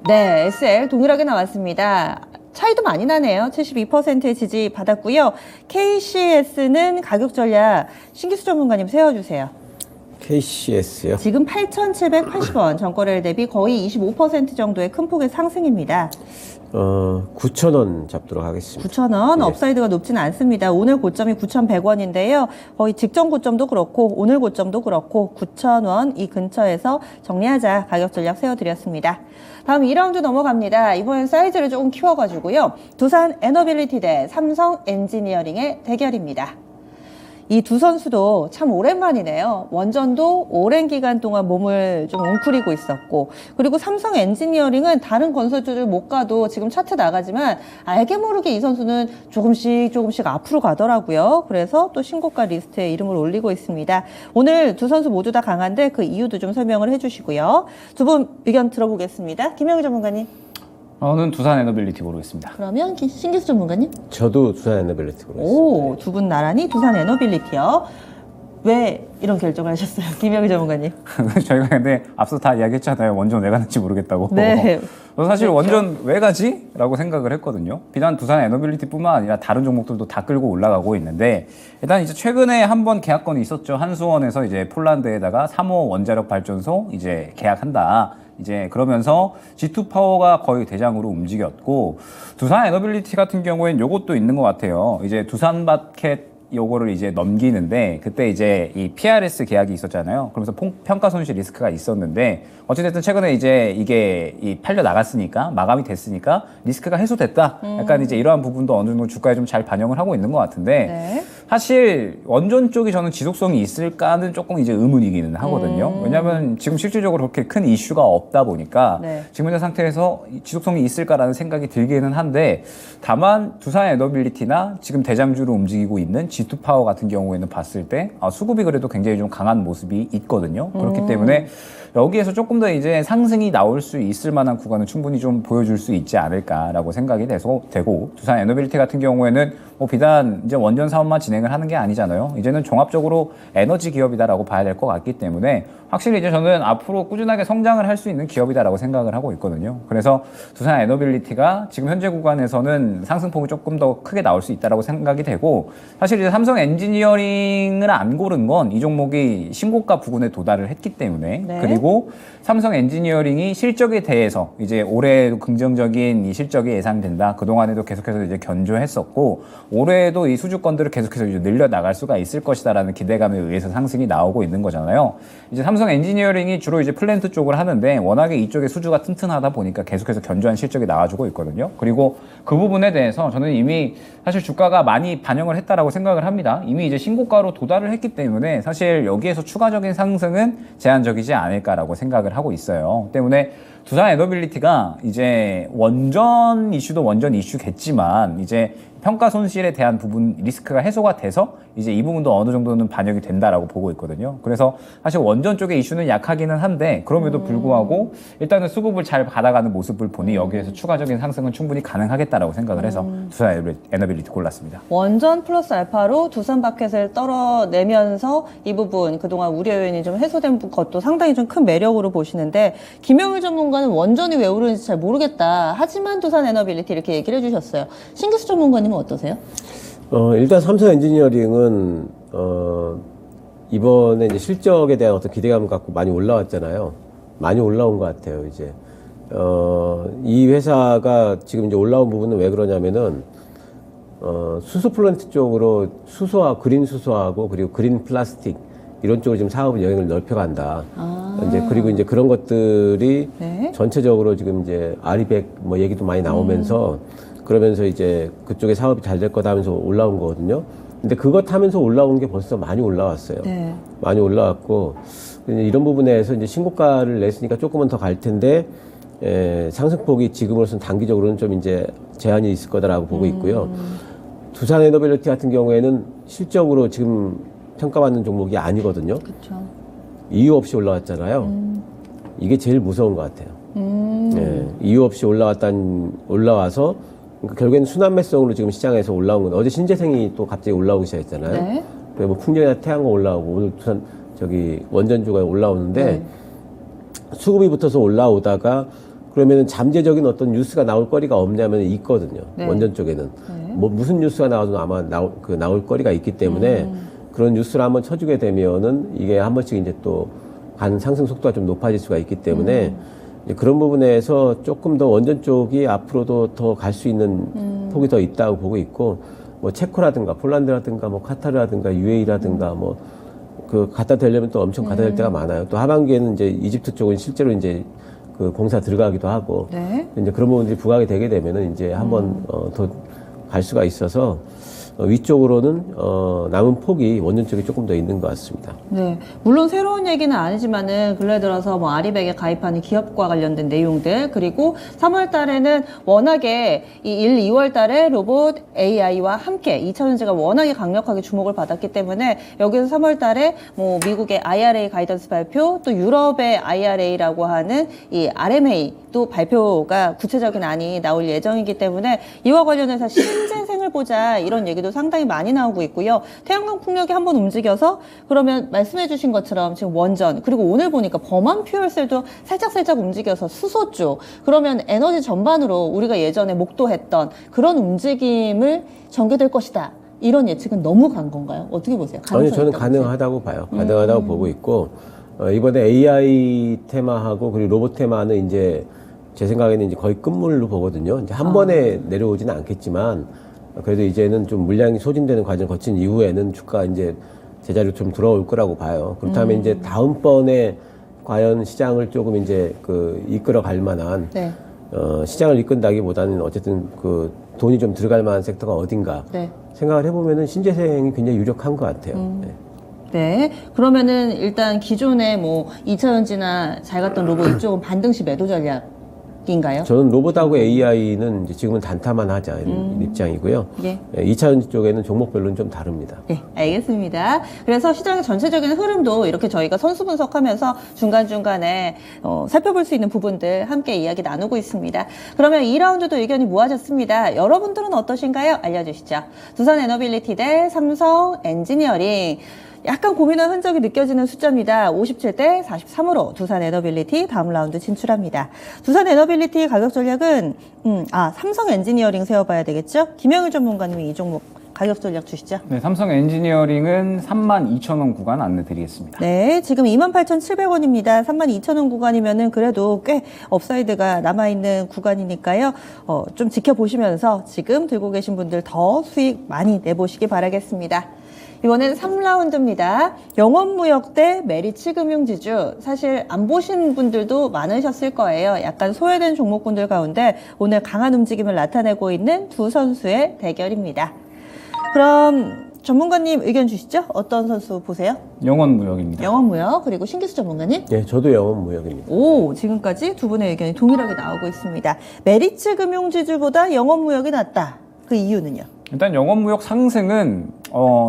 네, SL 동일하게 나왔습니다. 차이도 많이 나네요. 72%의 지지 받았고요. KCS는 가격 전략 신기수 전문가님 세워주세요. KCS요? 지금 8,780원, 전거래일 대비 거의 25% 정도의 큰 폭의 상승입니다. 9,000원 잡도록 하겠습니다. 9,000원, 네. 업사이드가 높지는 않습니다. 오늘 고점이 9,100원인데요. 거의 직전 고점도 그렇고 오늘 고점도 그렇고 9,000원 이 근처에서 정리하자 가격 전략 세워드렸습니다. 다음 2라운드 넘어갑니다. 이번엔 사이즈를 조금 키워가지고요. 두산 에너빌리티 대 삼성 엔지니어링의 대결입니다. 이 두 선수도 참 오랜만이네요. 원전도 오랜 기간 동안 몸을 좀 웅크리고 있었고, 그리고 삼성 엔지니어링은 다른 건설주들 못 가도 지금 차트 나가지만 알게 모르게 이 선수는 조금씩 앞으로 가더라고요. 그래서 또 신고가 리스트에 이름을 올리고 있습니다. 오늘 두 선수 모두 다 강한데 그 이유도 좀 설명을 해주시고요. 두 분 의견 들어보겠습니다. 김영희 전문가님. 저는 두산 에너빌리티 고르겠습니다. 그러면 신기수 전문가님? 저도 두산 에너빌리티 고르겠습니다. 오, 두 분 나란히 두산 에너빌리티요. 왜 이런 결정을 하셨어요? 김영희 전문가님. 저희가 근데 앞서 다 이야기했잖아요. 원전 왜 가는지 모르겠다고. 네. 저는 사실 그렇죠. 원전 왜 가지? 라고 생각을 했거든요. 비단 두산 에너빌리티뿐만 아니라 다른 종목들도 다 끌고 올라가고 있는데 일단 이제 최근에 한번 계약건이 있었죠. 한수원에서 이제 폴란드에다가 3호 원자력 발전소 이제 계약한다. 이제 그러면서 G2 파워가 거의 대장으로 움직였고 두산 에너빌리티 같은 경우에는 요것도 있는 것 같아요. 이제 두산마켓 요거를 이제 넘기는데 그때 이제 이 PRS 계약이 있었잖아요. 그러면서 평가 손실 리스크가 있었는데 어찌됐든 최근에 이제 이게 이 팔려 나갔으니까 마감이 됐으니까 리스크가 해소됐다. 약간 이제 이러한 부분도 어느 정도 주가에 좀 잘 반영을 하고 있는 것 같은데 네. 사실 원전 쪽이 저는 지속성이 있을까는 조금 이제 의문이기는 하거든요. 왜냐하면 지금 실질적으로 그렇게 큰 이슈가 없다 보니까 네. 지금 현재 상태에서 지속성이 있을까라는 생각이 들기는 한데 다만 두산 에너빌리티나 지금 대장주로 움직이고 있는 G2 파워 같은 경우에는 봤을 때 수급이 그래도 굉장히 좀 강한 모습이 있거든요. 그렇기 때문에 여기에서 조금 더 이제 상승이 나올 수 있을 만한 구간은 충분히 좀 보여줄 수 있지 않을까라고 생각이 되고 두산 에너빌리티 같은 경우에는 뭐 비단 이제 원전 사업만 진행을 하는 게 아니잖아요. 이제는 종합적으로 에너지 기업이다라고 봐야 될 것 같기 때문에 확실히 이제 저는 앞으로 꾸준하게 성장을 할 수 있는 기업이다라고 생각을 하고 있거든요. 그래서 두산 에너빌리티가 지금 현재 구간에서는 상승폭이 조금 더 크게 나올 수 있다라고 생각이 되고 사실 이제 삼성 엔지니어링을 안 고른 건 이 종목이 신고가 부근에 도달을 했기 때문에 네. 그리고 삼성 엔지니어링이 실적에 대해서 이제 올해도 긍정적인 이 실적이 예상된다. 그동안에도 계속해서 이제 견조했었고 올해에도 이 수주권들을 계속해서 이제 늘려 나갈 수가 있을 것이다라는 기대감에 의해서 상승이 나오고 있는 거잖아요. 이제 삼성 엔지니어링이 주로 이제 플랜트 쪽을 하는데 워낙에 이쪽에 수주가 튼튼하다 보니까 계속해서 견조한 실적이 나와주고 있거든요. 그리고 그 부분에 대해서 저는 이미 사실 주가가 많이 반영을 했다라고 생각을 합니다. 이미 이제 신고가로 도달을 했기 때문에 사실 여기에서 추가적인 상승은 제한적이지 않을까라고 생각을 하고 있어요. 때문에 두산 에너빌리티가 이제 원전 이슈도 원전 이슈겠지만 이제 평가 손실에 대한 부분 리스크가 해소가 돼서 이제 이 부분도 어느 정도는 반영이 된다라고 보고 있거든요. 그래서 사실 원전 쪽의 이슈는 약하기는 한데 그럼에도 불구하고 일단은 수급을 잘 받아가는 모습을 보니 여기에서 추가적인 상승은 충분히 가능하겠다라고 생각을 해서 두산 에너빌리티 골랐습니다. 원전 플러스 알파로 두산 마켓을 떨어내면서 이 부분 그동안 우려 요인이 좀 해소된 것도 상당히 좀 큰 매력으로 보시는데 김영일 전문가는 원전이 왜 오르는지 잘 모르겠다. 하지만 두산 에너빌리티 이렇게 얘기를 해주셨어요. 신기수 전문가님은 어떠세요? 일단 삼성 엔지니어링은 이번에 이제 실적에 대한 어떤 기대감 갖고 많이 올라왔잖아요. 많이 올라온 것 같아요. 이제 이 회사가 지금 이제 올라온 부분은 왜 그러냐면은 수소 플랜트 쪽으로 수소와 그린 수소하고 그리고 그린 플라스틱 이런 쪽으로 지금 사업을 영역을 넓혀간다. 이제 그리고 이제 그런 것들이 네. 전체적으로 지금 이제 아리백 뭐 얘기도 많이 나오면서 그러면서 이제 그쪽에 사업이 잘 될 거다 하면서 올라온 거거든요. 근데 그것 하면서 올라온 게 벌써 많이 올라왔어요. 네. 많이 올라왔고 이런 부분에서 이제 신고가를 냈으니까 조금은 더 갈 텐데 상승폭이 지금으로서는 단기적으로는 좀 이제 제한이 있을 거다라고 보고 있고요. 두산 에너빌리티 같은 경우에는 실적으로 지금 평가받는 종목이 아니거든요. 그렇죠. 이유 없이 올라왔잖아요. 이게 제일 무서운 것 같아요. 이유 없이 올라와서 그러니까 결국에는 순환매성으로 지금 시장에서 올라온 건데 어제 신재생이 또 갑자기 올라오기 시작했잖아요. 네. 그리고 뭐 풍력이나 태양광 올라오고 오늘 두산 원전주가 올라오는데 네. 수급이 붙어서 올라오다가 그러면은 잠재적인 어떤 뉴스가 나올 거리가 없냐면 있거든요. 네. 원전 쪽에는 뭐 무슨 뉴스가 나와도 아마 나올 거리가 있기 때문에 그런 뉴스를 한번 쳐주게 되면은 이게 한 번씩 이제 또 간 상승 속도가 좀 높아질 수가 있기 때문에 이제 그런 부분에서 조금 더 원전 쪽이 앞으로도 더 갈 수 있는 폭이 더 있다고 보고 있고 뭐 체코라든가 폴란드라든가 뭐 카타르라든가 UAE라든가 뭐 그 갖다 대려면 또 엄청 갖다 댈 때가 많아요. 또 하반기에는 이제 이집트 쪽은 실제로 이제 그 공사 들어가기도 하고 네. 이제 그런 부분들이 부각이 되게 되면은 이제 한번 더 갈 수가 있어서 위쪽으로는 남은 폭이 원전 쪽이 조금 더 있는 것 같습니다. 네. 물론 새로운 얘기는 아니지만은 근래 들어서 뭐 아리백에 가입하는 기업과 관련된 내용들 그리고 3월 달에는 워낙에 이 1, 2월 달에 로봇 AI와 함께 2차전지가 워낙에 강력하게 주목을 받았기 때문에 여기서 3월 달에 뭐 미국의 IRA 가이던스 발표 또 유럽의 IRA라고 하는 이 RMA 또 발표가 구체적인 안이 나올 예정이기 때문에 이와 관련해서 신재생을 보자 이런 얘기도 상당히 많이 나오고 있고요. 태양광 풍력이 한번 움직여서 그러면 말씀해 주신 것처럼 지금 원전 그리고 오늘 보니까 범한 퓨얼셀도 살짝살짝 움직여서 수소 쪽 그러면 에너지 전반으로 우리가 예전에 목도했던 그런 움직임을 전개될 것이다. 이런 예측은 너무 간 건가요? 어떻게 보세요? 아니요, 저는 있다고 보세요? 가능하다고 봐요. 가능하다고 보고 있고 이번에 AI 테마하고 그리고 로봇 테마는 이제 제 생각에는 이제 거의 끝물로 보거든요. 이제 한 번에 내려오지는 않겠지만 그래도 이제는 좀 물량이 소진되는 과정을 거친 이후에는 주가 이제 제자리로 좀 돌아올 거라고 봐요. 그렇다면 이제 다음번에 과연 시장을 조금 이제 이끌어 갈 만한 네. 시장을 이끈다기보다는 어쨌든 돈이 좀 들어갈 만한 섹터가 어딘가 네. 생각을 해보면은 신재생이 굉장히 유력한 것 같아요. 네. 네. 그러면은 일단 기존의 뭐 2차전지나 잘 갔던 로봇 이쪽은 반등시 매도 전략인가요? 저는 로봇하고 AI는 이제 지금은 단타만 하자 이런 입장이고요. 예. 2차전지 쪽에는 종목별로는 좀 다릅니다. 네, 알겠습니다. 그래서 시장의 전체적인 흐름도 이렇게 저희가 선수 분석하면서 중간중간에 살펴볼 수 있는 부분들 함께 이야기 나누고 있습니다. 그러면 2라운드도 의견이 모아졌습니다. 여러분들은 어떠신가요? 알려주시죠. 두산 에너빌리티 대 삼성 엔지니어링. 약간 고민한 흔적이 느껴지는 숫자입니다. 57대 43으로 두산 에너빌리티 다음 라운드 진출합니다. 두산 에너빌리티 가격 전략은 삼성 엔지니어링 세워봐야 되겠죠? 김영일 전문가님이 이 종목 가격 전략 주시죠. 네, 삼성 엔지니어링은 32,000원 구간 안내 드리겠습니다. 네, 지금 28,700원입니다. 32,000원 구간이면은 그래도 꽤 업사이드가 남아있는 구간이니까요. 좀 지켜보시면서 지금 들고 계신 분들 더 수익 많이 내보시기 바라겠습니다. 이번엔 3라운드입니다. 영업무역 대 메리츠 금융지주. 사실 안 보신 분들도 많으셨을 거예요. 약간 소외된 종목군들 가운데 오늘 강한 움직임을 나타내고 있는 두 선수의 대결입니다. 그럼 전문가님 의견 주시죠. 어떤 선수 보세요? 영원무역입니다. 영업무역 그리고 신기수 전문가님? 네, 저도 영업무역입니다. 오, 지금까지 두 분의 의견이 동일하게 나오고 있습니다. 메리츠 금융지주보다 영업무역이 낫다. 그 이유는요? 일단 영업무역 상승은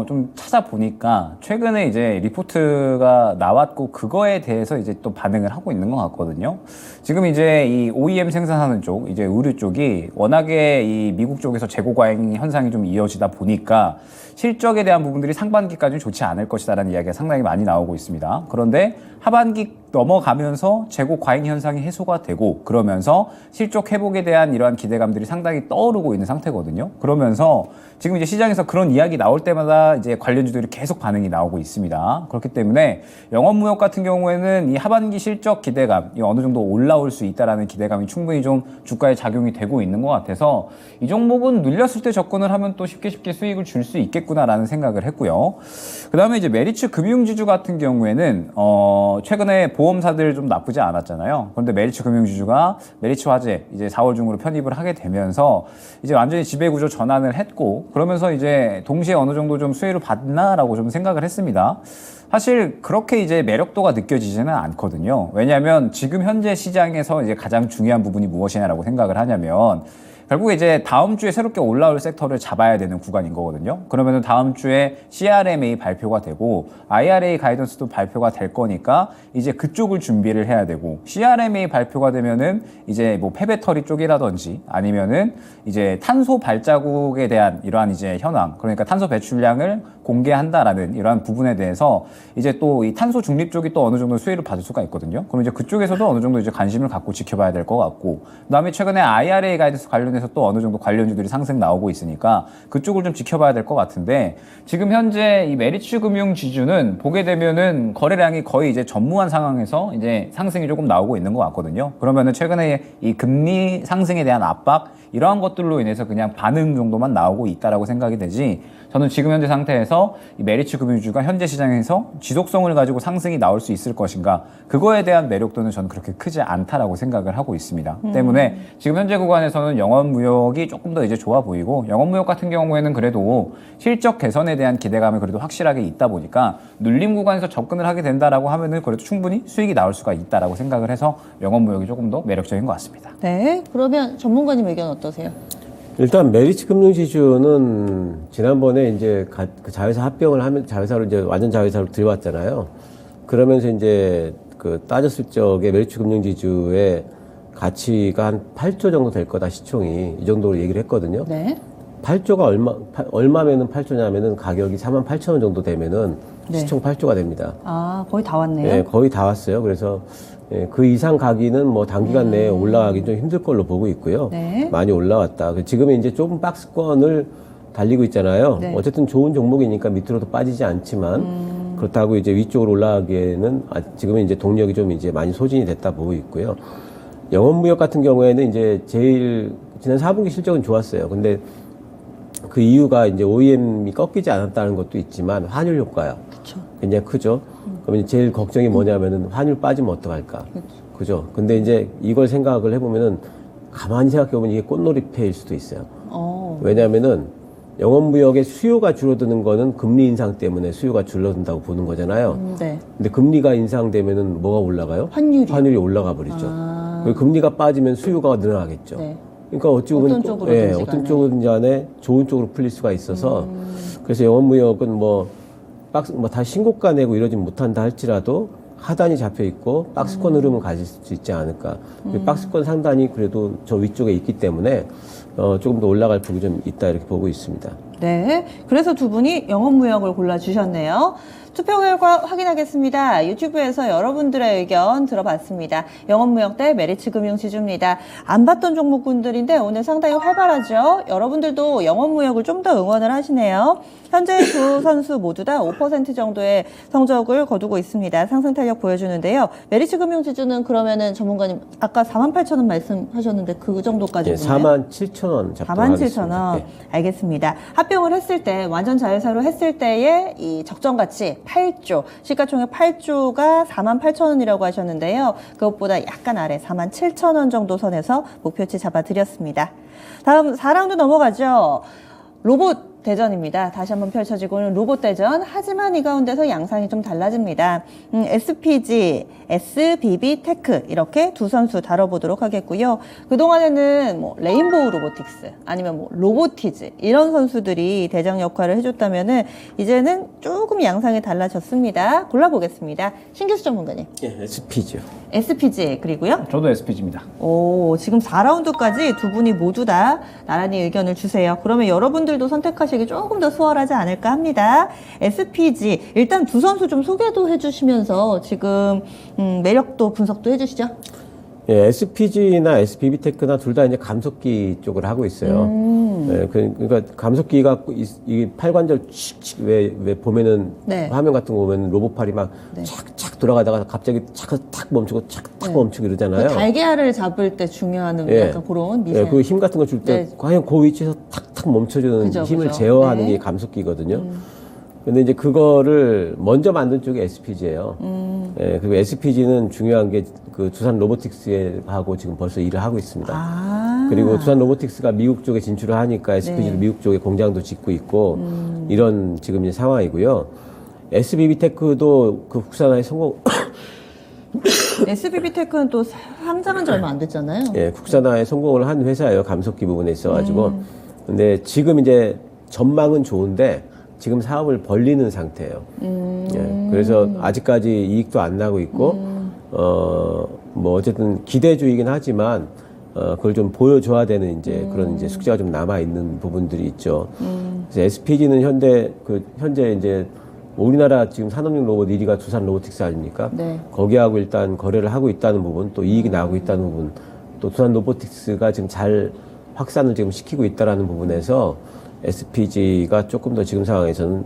좀 찾아보니까 최근에 이제 리포트가 나왔고 그거에 대해서 이제 또 반응을 하고 있는 것 같거든요. 지금 이제 이 OEM 생산하는 쪽, 이제 의류 쪽이 워낙에 이 미국 쪽에서 재고 과잉 현상이 좀 이어지다 보니까 실적에 대한 부분들이 상반기까지는 좋지 않을 것이다라는 이야기가 상당히 많이 나오고 있습니다. 그런데 하반기 넘어가면서 재고 과잉 현상이 해소가 되고 그러면서 실적 회복에 대한 이러한 기대감들이 상당히 떠오르고 있는 상태거든요. 그러면서 지금 이제 시장에서 그런 이야기 나올 때마다 이제 관련주들이 계속 반응이 나오고 있습니다. 그렇기 때문에 영업무역 같은 경우에는 이 하반기 실적 기대감, 이 어느 정도 올라올 수 있다라는 기대감이 충분히 좀 주가에 작용이 되고 있는 것 같아서 이 종목은 눌렸을 때 접근을 하면 또 쉽게 수익을 줄 수 있겠구나라는 생각을 했고요. 그 다음에 이제 메리츠 금융지주 같은 경우에는 최근에 보험사들 좀 나쁘지 않았잖아요. 그런데 메리츠 금융지주가 메리츠 화재 이제 4월 중으로 편입을 하게 되면서 이제 완전히 지배구조 전환을 했고 그러면서 이제 동시에 어느 정도 좀 수혜를 받나라고 좀 생각을 했습니다. 사실 그렇게 이제 매력도가 느껴지지는 않거든요. 왜냐하면 지금 현재 시장에서 이제 가장 중요한 부분이 무엇이냐라고 생각을 하냐면 결국에 이제 다음 주에 새롭게 올라올 섹터를 잡아야 되는 구간인 거거든요. 그러면은 다음 주에 CRMA 발표가 되고 IRA 가이던스도 발표가 될 거니까 이제 그쪽을 준비를 해야 되고 CRMA 발표가 되면은 이제 뭐 폐배터리 쪽이라든지 아니면은 이제 탄소 발자국에 대한 이러한 이제 현황, 그러니까 탄소 배출량을 공개한다라는 이러한 부분에 대해서 이제 또 이 탄소 중립 쪽이 또 어느 정도 수혜를 받을 수가 있거든요. 그럼 이제 그쪽에서도 어느 정도 이제 관심을 갖고 지켜봐야 될 것 같고, 그다음에 최근에 IRA 가이던스 관련해서 또 어느 정도 관련주들이 상승 나오고 있으니까 그쪽을 좀 지켜봐야 될 것 같은데, 지금 현재 이 메리츠 금융 지주는 보게 되면은 거래량이 거의 이제 전무한 상황에서 이제 상승이 조금 나오고 있는 것 같거든요. 그러면은 최근에 이 금리 상승에 대한 압박, 이러한 것들로 인해서 그냥 반응 정도만 나오고 있다라고 생각이 되지, 저는 지금 현재 상태에서 그러면서 이 메리츠 금융주가 현재 시장에서 지속성을 가지고 상승이 나올 수 있을 것인가, 그거에 대한 매력도는 저는 그렇게 크지 않다라고 생각을 하고 있습니다. 때문에 지금 현재 구간에서는 영업무역이 조금 더 이제 좋아 보이고, 영업무역 같은 경우에는 그래도 실적 개선에 대한 기대감이 그래도 확실하게 있다 보니까 눌림 구간에서 접근을 하게 된다라고 하면은 그래도 충분히 수익이 나올 수가 있다라고 생각을 해서 영업무역이 조금 더 매력적인 것 같습니다. 네. 그러면 전문가님 의견 어떠세요? 일단 메리츠 금융지주는 지난번에 이제 그 자회사 합병을 하면 자회사로 이제 완전 자회사로 들어왔잖아요. 그러면서 이제 그 따졌을 적에 메리츠 금융지주의 가치가 한 8조 정도 될 거다, 시총이. 이 정도로 얘기를 했거든요. 네. 8조가 얼마면은 8조냐면은 가격이 48,000원 정도 되면은 네. 시총 8조가 됩니다. 아, 거의 다 왔네요. 예, 거의 다 왔어요. 그래서 그 이상 가기는 뭐 단기간 내에 올라가기 좀 힘들 걸로 보고 있고요. 네. 많이 올라왔다. 지금은 이제 좁은 박스권을 달리고 있잖아요. 네. 어쨌든 좋은 종목이니까 밑으로도 빠지지 않지만 그렇다고 이제 위쪽으로 올라가기에는 지금은 이제 동력이 좀 이제 많이 소진이 됐다 보고 있고요. 영업무역 같은 경우에는 이제 제일 지난 4분기 실적은 좋았어요. 근데 그 이유가 이제 OEM이 꺾이지 않았다는 것도 있지만 환율 효과요. 그렇죠. 굉장히 크죠. 그러면 제일 걱정이 뭐냐면은 환율 빠지면 어떡할까. 그죠. 근데 이제 이걸 생각을 해보면은 가만히 생각해보면 이게 꽃놀이패일 수도 있어요. 왜냐면은 영업무역의 수요가 줄어드는 거는 금리 인상 때문에 수요가 줄어든다고 보는 거잖아요. 네. 근데 금리가 인상되면은 뭐가 올라가요? 환율이. 환율이 올라가 버리죠. 그리고 금리가 빠지면 수요가 늘어나겠죠. 네. 그러니까 어찌 보면 어떤 쪽으로든지 간에. 어떤 쪽이든지 간에 좋은 쪽으로 풀릴 수가 있어서 그래서 영업무역은 뭐 다 신고가 내고 이러진 못한다 할지라도 하단이 잡혀 있고 박스권 흐름을 가질 수 있지 않을까. 박스권 상단이 그래도 저 위쪽에 있기 때문에 조금 더 올라갈 폭이 좀 있다 이렇게 보고 있습니다. 네. 그래서 두 분이 영업무역을 골라주셨네요. 투표 결과 확인하겠습니다. 유튜브에서 여러분들의 의견 들어봤습니다. 영업무역 대 메리츠 금융지주입니다. 안 봤던 종목군들인데 오늘 상당히 활발하죠. 여러분들도 영업무역을 좀 더 응원을 하시네요. 현재 두 선수 모두 다 5% 정도의 성적을 거두고 있습니다. 상승 탄력 보여주는데요. 메리츠 금융지주는 그러면은 전문가님 아까 48,000원 말씀하셨는데 그 정도까지 예, 47,000원 잡도록 47,000원. 하겠습니다. 네. 알겠습니다. 합병을 했을 때, 완전 자회사로 했을 때의 이 적정 가치 8조, 시가총액 8조가 48,000원이라고 하셨는데요. 그것보다 약간 아래 47,000원 정도 선에서 목표치 잡아드렸습니다. 다음 4라운드 넘어가죠. 로봇 대전입니다. 다시 한번 펼쳐지고는 로봇 대전. 하지만 이 가운데서 양상이 좀 달라집니다. SPG, SBB 테크 이렇게 두 선수 다뤄보도록 하겠고요. 그동안에는 뭐 레인보우 로보틱스 아니면 뭐 로보티즈 이런 선수들이 대장 역할을 해줬다면은 이제는 조금 양상이 달라졌습니다. 골라보겠습니다. 신규수 전문가님. 예, SP죠. SPG 그리고요. 저도 SPG입니다. 오, 지금 4라운드까지 두 분이 모두 다 나란히 의견을 주세요. 그러면 여러분들도 선택하시기 조금 더 수월하지 않을까 합니다. SPG, 일단 두 선수 좀 소개도 해주시면서 지금 매력도 분석도 해주시죠. 예, SPG나 SBB테크나 둘 다 이제 감속기 쪽을 하고 있어요. 예, 그러니까 감속기가 이 팔관절 왜 보면은 네. 화면 같은 거 보면 로봇팔이 막 착착 돌아가다가 갑자기 탁 멈추고 착탁 멈추고 이러잖아요. 그 달걀을 잡을 때 중요한 예. 약간 그런 미세. 예, 그 힘 같은 거 줄 때 네. 과연 그 위치에서 탁탁 멈춰주는 그죠, 힘을 그죠. 제어하는 네. 게 감속기거든요. 근데 이제 그거를 먼저 만든 쪽이 SPG예요. 예, 그리고 SPG는 중요한 게 그 두산 로보틱스하고 지금 벌써 일을 하고 있습니다. 아. 그리고 두산 로보틱스가 미국 쪽에 진출을 하니까 SPG도 네. 미국 쪽에 공장도 짓고 있고 이런 지금 이제 상황이고요. SBB테크도 그 국산화에 성공, SBB 테크는 또 상장한 지 얼마 안 됐잖아요. 예, 국산화에 성공을 한 회사예요. 감속기 부분에 있어가지고. 근데 지금 이제 전망은 좋은데 지금 사업을 벌리는 상태예요. 예, 그래서 아직까지 이익도 안 나고 있고, 뭐 어쨌든 기대주의긴 하지만, 그걸 좀 보여줘야 되는 이제 그런 이제 숙제가 좀 남아있는 부분들이 있죠. 그래서 SPG는 현재 이제 우리나라 지금 산업용 로봇 1위가 두산 로보틱스 아닙니까? 네. 거기하고 일단 거래를 하고 있다는 부분, 또 이익이 나고 있다는 부분, 또 두산 로보틱스가 지금 잘 확산을 지금 시키고 있다라는 부분에서 SPG가 조금 더 지금 상황에서는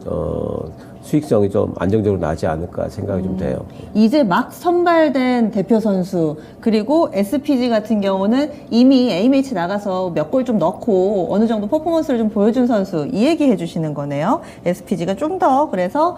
수익성이 좀 안정적으로 나지 않을까 생각이 좀 돼요. 이제 막 선발된 대표 선수 그리고 SPG 같은 경우는 이미 A매치 나가서 몇 골 좀 넣고 어느 정도 퍼포먼스를 좀 보여준 선수 이 얘기해 주시는 거네요. SPG가 좀 더 그래서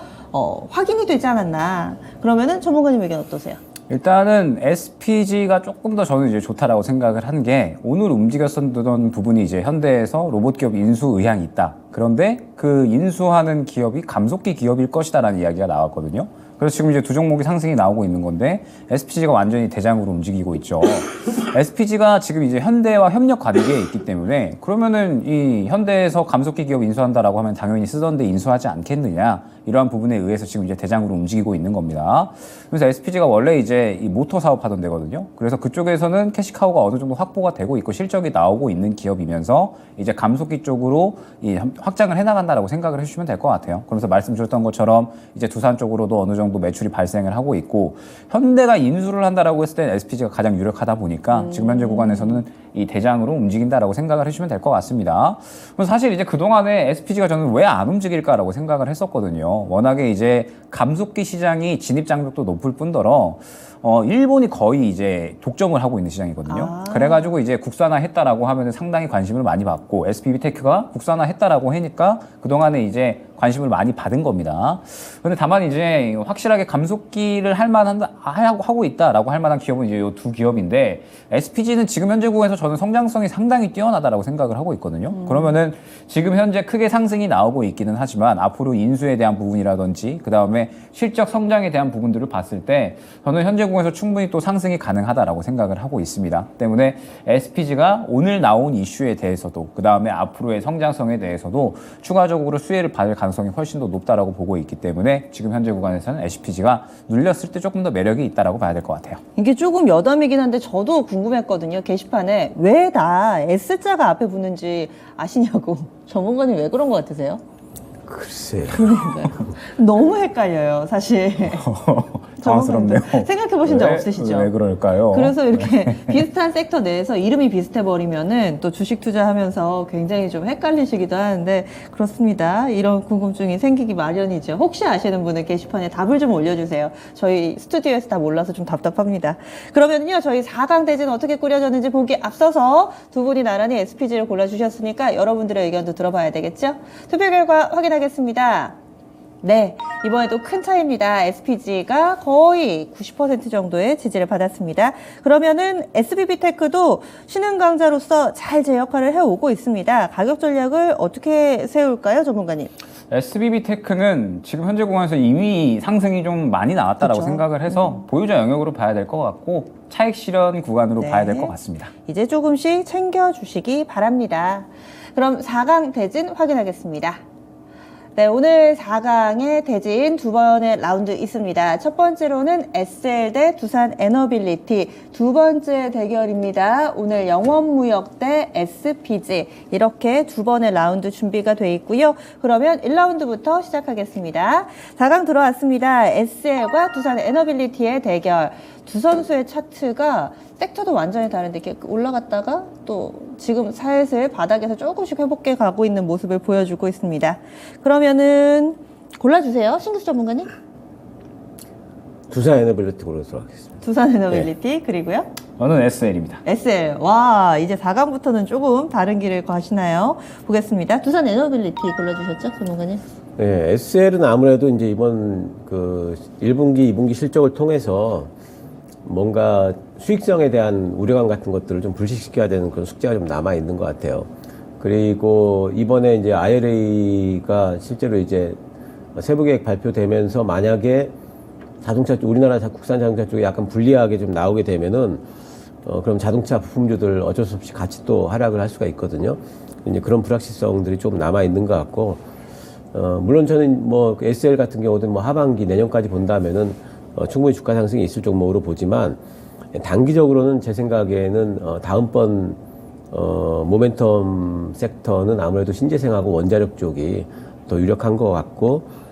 확인이 되지 않았나. 그러면은 전문가님 의견 어떠세요? 일단은 SPG가 조금 더 저는 이제 좋다라고 생각을 한 게 오늘 움직였었던 부분이 이제 현대에서 로봇 기업 인수 의향이 있다. 그런데 그 인수하는 기업이 감속기 기업일 것이다라는 이야기가 나왔거든요. 그래서 지금 이제 두 종목이 상승이 나오고 있는 건데 SPG가 완전히 대장으로 움직이고 있죠. SPG가 지금 이제 현대와 협력 관계에 있기 때문에 그러면은 이 현대에서 감속기 기업 인수한다라고 하면 당연히 쓰던 데 인수하지 않겠느냐 이러한 부분에 의해서 지금 이제 대장으로 움직이고 있는 겁니다. 그래서 SPG가 원래 이제 이 모터 사업하던 데거든요. 그래서 그쪽에서는 캐시카우가 어느 정도 확보가 되고 있고 실적이 나오고 있는 기업이면서 이제 감속기 쪽으로 이 확장을 해나간다라고 생각을 해주시면 될 것 같아요. 그러면서 말씀 주셨던 것처럼 이제 두산 쪽으로도 어느 정도 매출이 발생을 하고 있고 현대가 인수를 한다라고 했을 때 SPG가 가장 유력하다 보니까 지금 현재 구간에서는 이 대장으로 움직인다라고 생각을 해주시면 될 것 같습니다. 그래서 사실 이제 그동안에 SPG가 저는 왜 안 움직일까라고 생각을 했었거든요. 워낙에 이제 감속기 시장이 진입 장벽도 높을 뿐더러 일본이 거의 이제 독점을 하고 있는 시장이거든요. 그래가지고 이제 국산화했다라고 하면 상당히 관심을 많이 받고 SPB테크가 국산화했다라고 하니까 그동안에 이제 관심을 많이 받은 겁니다. 그런데 다만 이제 확실하게 감속기를 하고 있다라고 할 만한 기업은 이제 이 두 기업인데 SPG는 지금 현재 구간에서 저는 성장성이 상당히 뛰어나다라고 생각을 하고 있거든요. 그러면은 지금 현재 크게 상승이 나오고 있기는 하지만 앞으로 인수에 대한 부분이라든지 그 다음에 실적 성장에 대한 부분들을 봤을 때 저는 현재 구간에서 충분히 또 상승이 가능하다라고 생각을 하고 있습니다. 때문에 SPG가 오늘 나온 이슈에 대해서도 그 다음에 앞으로의 성장성에 대해서도 추가적으로 수혜를 받을 가능성이 훨씬 더 높다라고 보고 있기 때문에 지금 현재 구간에서는 SPG가 눌렸을 때 조금 더 매력이 있다라고 봐야 될 것 같아요. 이게 조금 여담이긴 한데 저도 궁금했거든요. 게시판에 왜 다 S자가 앞에 붙는지 아시냐고. 전문가님 왜 그런 것 같으세요? 글쎄. 너무 헷갈려요, 사실. 당황스럽네요. 생각해 보신 적 없으시죠? 왜 그럴까요? 그래서 이렇게 비슷한 섹터 내에서 이름이 비슷해버리면은 또 주식 투자하면서 굉장히 좀 헷갈리시기도 하는데 그렇습니다. 이런 궁금증이 생기기 마련이죠. 혹시 아시는 분은 게시판에 답을 좀 올려주세요. 저희 스튜디오에서 다 몰라서 좀 답답합니다. 그러면요, 저희 4강 대진 어떻게 꾸려졌는지 보기 앞서서 두 분이 나란히 SPG를 골라주셨으니까 여러분들의 의견도 들어봐야 되겠죠? 투표 결과 확인하겠습니다. 네, 이번에도 큰 차이입니다. SPG가 거의 90% 정도의 지지를 받았습니다. 그러면은 SBB테크도 신흥 강자로서 잘 제 역할을 해오고 있습니다. 가격 전략을 어떻게 세울까요, 전문가님? SBB테크는 지금 현재 구간에서 이미 상승이 좀 많이 나왔다라고 그쵸? 생각을 해서 보유자 영역으로 봐야 될 것 같고 차익 실현 구간으로 네. 봐야 될 것 같습니다. 이제 조금씩 챙겨주시기 바랍니다. 그럼 4강 대진 확인하겠습니다. 네, 오늘 4강의 대진 두 번의 라운드 있습니다. 첫 번째로는 SL 대 두산 에너빌리티 두 번째 대결입니다. 오늘 영원무역 대 SPG 이렇게 두 번의 라운드 준비가 돼 있고요. 그러면 1라운드부터 시작하겠습니다. 4강 들어왔습니다. SL과 두산 에너빌리티의 대결. 두 선수의 차트가 섹터도 완전히 다른데 이렇게 올라갔다가 또 지금 슬슬 바닥에서 조금씩 회복해 가고 있는 모습을 보여주고 있습니다. 그러면은 골라주세요. 신구수 전문가님. 두산 에너빌리티 골라서 하겠습니다. 두산 에너빌리티 그리고요. 저는 SL입니다. SL. 와, 이제 4강부터는 조금 다른 길을 가시나요? 보겠습니다. 두산 에너빌리티 골라주셨죠, 전문가님? 네, SL은 아무래도 이제 이번 그 1분기, 2분기 실적을 통해서 뭔가 수익성에 대한 우려감 같은 것들을 좀 불식시켜야 되는 그런 숙제가 좀 남아 있는 것 같아요. 그리고 이번에 이제 IRA가 실제로 이제 세부 계획 발표되면서 만약에 자동차 쪽, 우리나라 국산 자동차 쪽에 약간 불리하게 좀 나오게 되면은 그럼 자동차 부품주들 어쩔 수 없이 같이 또 하락을 할 수가 있거든요. 이제 그런 불확실성들이 좀 남아 있는 것 같고, 물론 저는 뭐 SL 같은 경우도 뭐 하반기 내년까지 본다면은 충분히 주가 상승이 있을 종목으로 보지만 단기적으로는 제 생각에는 다음번 모멘텀 섹터는 아무래도 신재생하고 원자력 쪽이 더 유력한 것 같고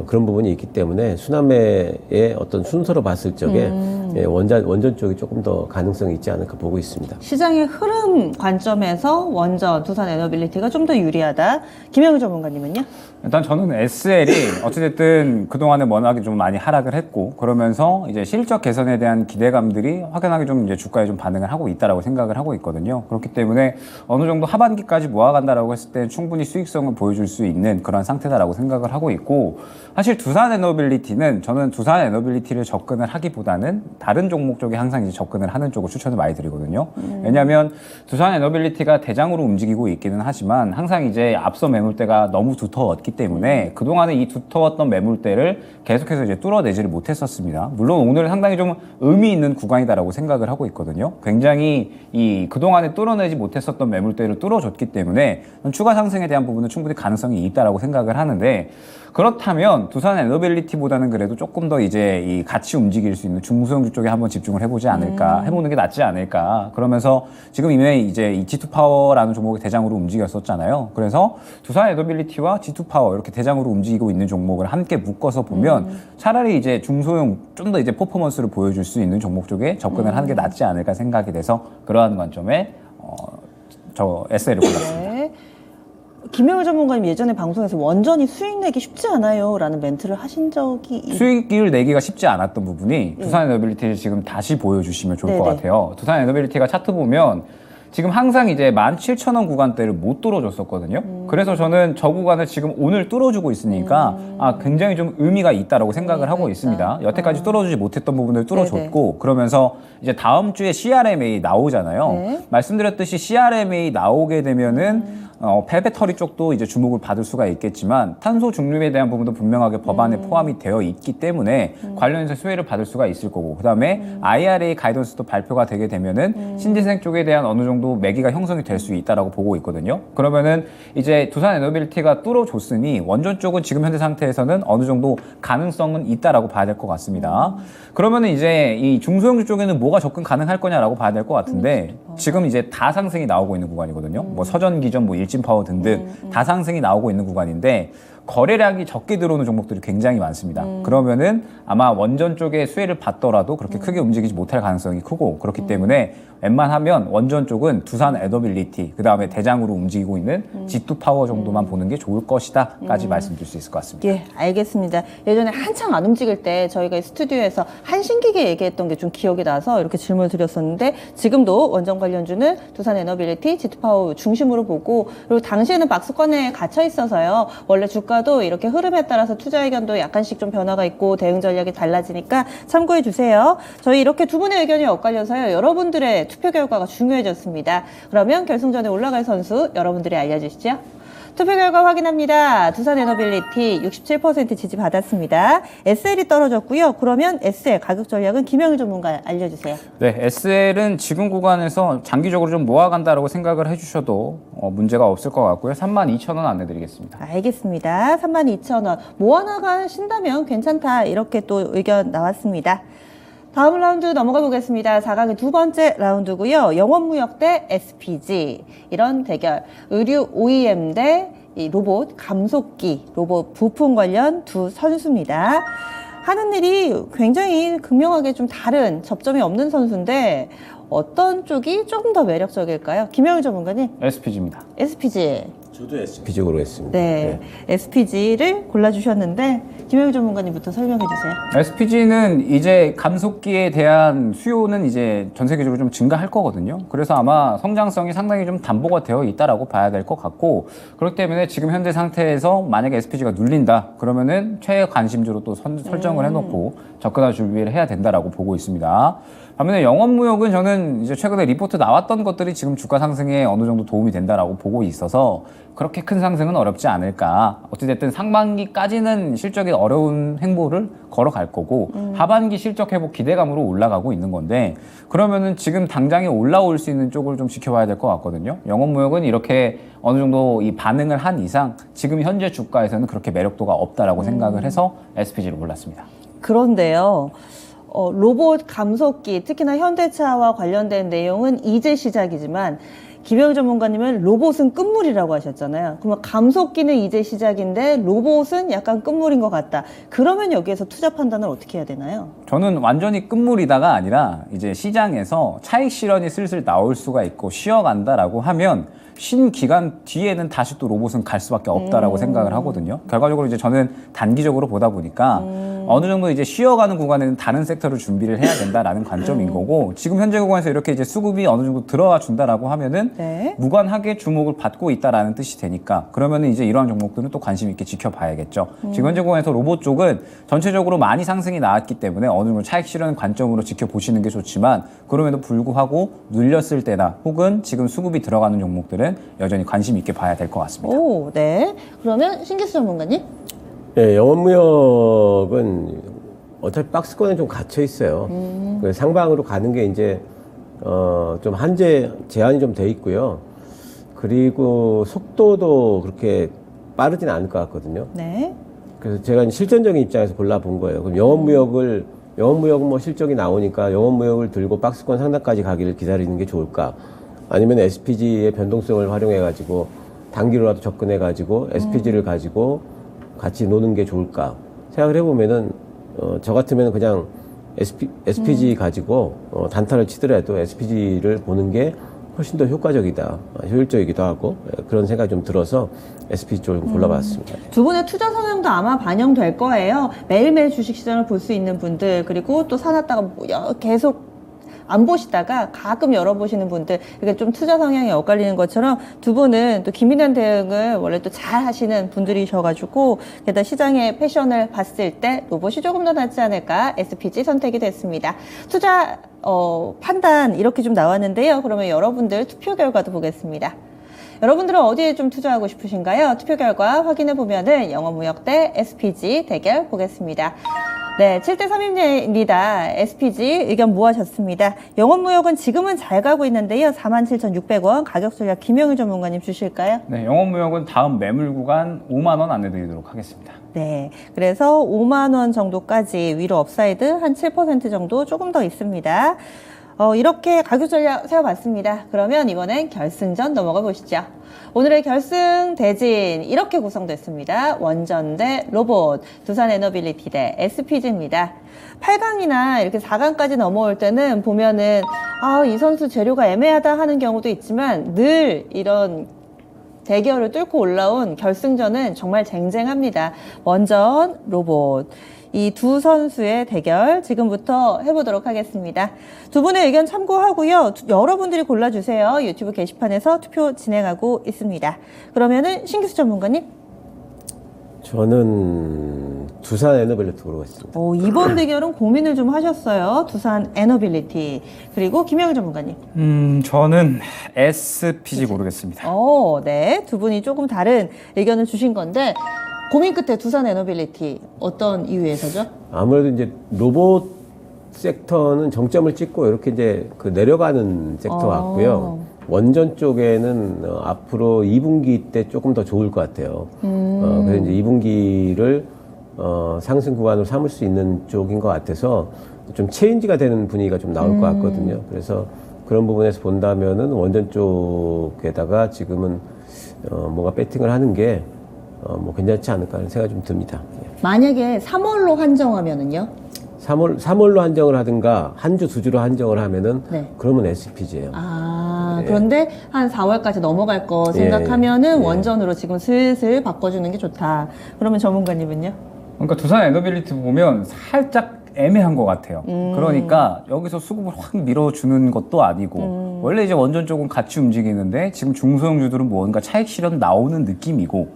그런 부분이 있기 때문에 순환매의 어떤 순서로 봤을 적에 예, 원전 쪽이 조금 더 가능성이 있지 않을까 보고 있습니다. 시장의 흐름 관점에서 원전, 두산 에너빌리티가 좀 더 유리하다. 김영우 전문가님은요? 일단 저는 SL이 어찌됐든 그동안에 워낙에 좀 많이 하락을 했고 그러면서 이제 실적 개선에 대한 기대감들이 확연하게 좀 이제 주가에 좀 반응을 하고 있다라고 생각을 하고 있거든요. 그렇기 때문에 어느 정도 하반기까지 모아간다라고 했을 때 충분히 수익성을 보여줄 수 있는 그런 상태다라고 생각을 하고 있고 사실 두산 에너빌리티는 저는 두산 에너빌리티를 접근을 하기보다는 다른 종목 쪽에 항상 이제 접근을 하는 쪽을 추천을 많이 드리거든요. 왜냐하면 두산 에너빌리티가 대장으로 움직이고 있기는 하지만 항상 이제 앞서 매물대가 너무 두터웠기 때문에 그동안에 이 두터웠던 매물대를 계속해서 이제 뚫어내지를 못했었습니다. 물론 오늘은 상당히 좀 의미 있는 구간이다라고 생각을 하고 있거든요. 굉장히 이 그동안에 뚫어내지 못했었던 매물대를 뚫어줬기 때문에 추가 상승에 대한 부분은 충분히 가능성이 있다라고 생각을 하는데 그렇다면 두산 에너빌리티보다는 그래도 조금 더 이제 이 같이 움직일 수 있는 중소형주 쪽에 한번 집중을 해보지 않을까, 해보는 게 낫지 않을까. 그러면서 지금 이미 이제 이 G2파워라는 종목이 대장으로 움직였었잖아요. 그래서 두산 에너빌리티와 G2파워 이렇게 대장으로 움직이고 있는 종목을 함께 묶어서 보면 차라리 이제 중소형 좀 더 이제 퍼포먼스를 보여줄 수 있는 종목 쪽에 접근을 하는 게 낫지 않을까 생각이 돼서 그러한 관점에 저 SL을 골랐습니다. 네. 김영우 전문가님 예전에 방송에서 원전이 수익 내기 쉽지 않아요 라는 멘트를 하신 적이 수익을 내기가 쉽지 않았던 부분이 두산 에너빌리티를 지금 다시 보여주시면 좋을 것 네네. 같아요. 두산 에너빌리티가 차트 보면 지금 항상 이제 17,000원 구간대를 못 뚫어줬었거든요. 그래서 저는 저 구간을 지금 오늘 뚫어주고 있으니까 굉장히 좀 의미가 있다라고 생각을 하고 있습니다. 여태까지 뚫어주지 못했던 부분을 뚫어줬고 그러면서 이제 다음 주에 CRMA 나오잖아요. 네. 말씀드렸듯이 CRMA 나오게 되면은 폐배터리 쪽도 이제 주목을 받을 수가 있겠지만 탄소 중립에 대한 부분도 분명하게 법안에 포함이 되어 있기 때문에 관련해서 수혜를 받을 수가 있을 거고 그다음에 IRA 가이던스도 발표가 되게 되면은 신재생 쪽에 대한 어느 정도 매기가 형성이 될 수 있다라고 보고 있거든요. 그러면은 이제 두산 에너빌리티가 뚫어줬으니 원전 쪽은 지금 현재 상태에서는 어느 정도 가능성은 있다라고 봐야 될 것 같습니다. 그러면은 이제 이 중소형주 쪽에는 뭐가 접근 가능할 거냐라고 봐야 될 것 같은데 지금 이제 다 상승이 나오고 있는 구간이거든요. 뭐 서전기전, 뭐 일진파워 등등 다 상승이 나오고 있는 구간인데 거래량이 적게 들어오는 종목들이 굉장히 많습니다. 그러면은 아마 원전 쪽에 수혜를 받더라도 그렇게 크게 움직이지 못할 가능성이 크고 그렇기 때문에 웬만하면 원전 쪽은 두산 에너빌리티 그 다음에 대장으로 움직이고 있는 G2파워 정도만 보는 게 좋을 것이다까지 말씀드릴 수 있을 것 같습니다. 예, 알겠습니다. 예전에 한창 안 움직일 때 저희가 스튜디오에서 한신기계 얘기했던 게 좀 기억이 나서 이렇게 질문을 드렸었는데 지금도 원전 관련주는 두산 에너빌리티, G2파워 중심으로 보고 그리고 당시에는 박스권에 갇혀 있어서요. 원래 주가도 이렇게 흐름에 따라서 투자 의견도 약간씩 좀 변화가 있고 대응 전략이 달라지니까 참고해 주세요. 저희 이렇게 두 분의 의견이 엇갈려서요. 여러분들의 투표 결과가 중요해졌습니다. 그러면 결승전에 올라갈 선수 여러분들이 알려주시죠. 투표 결과 확인합니다. 두산 에너빌리티 67% 지지 받았습니다. SL이 떨어졌고요. 그러면 SL 가격 전략은 김영일 전문가 알려주세요. 네, SL은 지금 구간에서 장기적으로 좀 모아간다라고 생각을 해주셔도 문제가 없을 것 같고요. 32,000원 안내드리겠습니다. 알겠습니다. 32,000원. 모아나가신다면 괜찮다. 이렇게 또 의견 나왔습니다. 다음 라운드 넘어가 보겠습니다. 4강의 두 번째 라운드고요. 영원무역 대 SPG 이런 대결. 의류 OEM 대 이 로봇 감속기, 로봇 부품 관련 두 선수입니다. 하는 일이 굉장히 극명하게 좀 다른 접점이 없는 선수인데 어떤 쪽이 조금 더 매력적일까요? 김영일 전문가님. SPG입니다. SPG. 저도 SP적으로 했습니다. 네, SPG를 골라주셨는데 김영일 전문가님부터 설명해 주세요. SPG는 이제 감속기에 대한 수요는 이제 전 세계적으로 좀 증가할 거거든요. 그래서 아마 성장성이 상당히 좀 담보가 되어 있다라고 봐야 될 것 같고 그렇기 때문에 지금 현재 상태에서 만약에 SPG가 눌린다 그러면은 최애 관심주로 또 설정을 해놓고 접근할 준비를 해야 된다라고 보고 있습니다. 반면에 영업무역은 저는 이제 최근에 리포트 나왔던 것들이 지금 주가 상승에 어느 정도 도움이 된다라고 보고 있어서 그렇게 큰 상승은 어렵지 않을까. 어찌됐든 상반기까지는 실적이 어려운 행보를 걸어갈 거고 하반기 실적 회복 기대감으로 올라가고 있는 건데 그러면은 지금 당장에 올라올 수 있는 쪽을 좀 지켜봐야 될 것 같거든요. 영업무역은 이렇게 어느 정도 이 반응을 한 이상 지금 현재 주가에서는 그렇게 매력도가 없다라고 생각을 해서 SPG를 골랐습니다. 그런데요. 로봇 감속기, 특히나 현대차와 관련된 내용은 이제 시작이지만 김영희 전문가님은 로봇은 끝물이라고 하셨잖아요. 그러면 감속기는 이제 시작인데 로봇은 약간 끝물인 것 같다. 그러면 여기에서 투자 판단을 어떻게 해야 되나요? 저는 완전히 끝물이다가 아니라 이제 시장에서 차익 실현이 슬슬 나올 수가 있고 쉬어간다라고 하면 쉰 기간 뒤에는 다시 또 로봇은 갈 수밖에 없다라고 생각을 하거든요. 결과적으로 이제 저는 단기적으로 보다 보니까 어느 정도 이제 쉬어가는 구간에는 다른 섹터를 준비를 해야 된다라는 관점인 거고, 지금 현재 구간에서 이렇게 이제 수급이 어느 정도 들어와 준다라고 하면은 네. 무관하게 주목을 받고 있다라는 뜻이 되니까, 그러면은 이제 이러한 종목들은 또 관심 있게 지켜봐야겠죠. 지금 현재 구간에서 로봇 쪽은 전체적으로 많이 상승이 나왔기 때문에 어느 정도 차익 실현 관점으로 지켜보시는 게 좋지만, 그럼에도 불구하고 눌렸을 때나 혹은 지금 수급이 들어가는 종목들은 여전히 관심 있게 봐야 될 것 같습니다. 오, 네. 그러면 신기수 전문가님? 예, 영업무역은 어차피 박스권에 좀 갇혀 있어요. 그 상방으로 가는 게 이제 좀 제한이 좀 돼 있고요. 그리고 속도도 그렇게 빠르진 않을 것 같거든요. 네. 그래서 제가 이제 실전적인 입장에서 골라본 거예요. 그럼 영업무역은 뭐 실적이 나오니까 영업무역을 들고 박스권 상단까지 가기를 기다리는 게 좋을까? 아니면 SPG의 변동성을 활용해가지고 단기로라도 접근해가지고 SPG를 가지고 같이 노는 게 좋을까 생각을 해보면은 저 같으면 그냥 SPG 가지고 단타를 치더라도 SPG를 보는 게 훨씬 더 효과적이다, 효율적이기도 하고 그런 생각이 좀 들어서 SPG 쪽을 골라봤습니다. 두 분의 투자 성향도 아마 반영될 거예요. 매일매일 주식시장을 볼 수 있는 분들, 그리고 또 사놨다가 계속 안 보시다가 가끔 열어보시는 분들, 이렇게 좀 투자 성향이 엇갈리는 것처럼 두 분은 또 기민한 대응을 원래 또 잘 하시는 분들이셔가지고, 게다가 시장의 패션을 봤을 때 로봇이 조금 더 낫지 않을까 SPG 선택이 됐습니다. 투자 판단 이렇게 좀 나왔는데요. 그러면 여러분들 투표 결과도 보겠습니다. 여러분들은 어디에 좀 투자하고 싶으신가요? 투표 결과 확인해 보면은 영업무역 대 SPG 대결 보겠습니다. 네, 7대3입니다. SPG 의견 모아졌습니다. 영업무역은 지금은 잘 가고 있는데요. 47,600원 가격 전략 김영희 전문가님 주실까요? 네, 영업무역은 다음 매물 구간 5만 원 안내드리도록 하겠습니다. 네, 그래서 5만 원 정도까지 위로 업사이드 한 7% 정도 조금 더 있습니다. 이렇게 가격 전략 세워봤습니다. 그러면 이번엔 결승전 넘어가 보시죠. 오늘의 결승 대진 이렇게 구성됐습니다. 원전 대 로봇, 두산에너빌리티 대 SPG입니다. 8강이나 이렇게 4강까지 넘어올 때는 보면은 이 선수 재료가 애매하다 하는 경우도 있지만 늘 이런 대결을 뚫고 올라온 결승전은 정말 쟁쟁합니다. 원전, 로봇. 이 두 선수의 대결 지금부터 해보도록 하겠습니다. 두 분의 의견 참고하고요. 여러분들이 골라주세요. 유튜브 게시판에서 투표 진행하고 있습니다. 그러면은 신기수 전문가님. 저는 두산 에너빌리티 고르겠습니다. 이번 대결은 고민을 좀 하셨어요. 두산 에너빌리티. 그리고 김영일 전문가님. 저는 SPG 고르겠습니다. 네. 두 분이 조금 다른 의견을 주신 건데, 고민 끝에 두산 에너빌리티 어떤 이유에서죠? 아무래도 이제 로봇 섹터는 정점을 찍고 이렇게 이제 내려가는 섹터 같고요. 원전 쪽에는 앞으로 2분기 때 조금 더 좋을 것 같아요. 그래서 이제 2분기를 상승 구간으로 삼을 수 있는 쪽인 것 같아서 좀 체인지가 되는 분위기가 좀 나올 것 같거든요. 그래서 그런 부분에서 본다면은 원전 쪽에다가 지금은 뭔가 배팅을 하는 게 뭐 괜찮지 않을까 하는 생각이 좀 듭니다. 만약에 3월로 한정하면은요? 3월로 한정을 하든가 한 주, 두 주로 한정을 하면은 네. 그러면 SPG예요. 네. 그런데 한 4월까지 넘어갈 거 생각하면은 원전으로 지금 슬슬 바꿔주는 게 좋다. 그러면 전문가님은요? 그러니까 두산 에너빌리티 보면 살짝 애매한 것 같아요. 그러니까 여기서 수급을 확 밀어주는 것도 아니고, 원래 이제 원전 쪽은 같이 움직이는데 지금 중소형주들은 뭔가 차익 실현 나오는 느낌이고,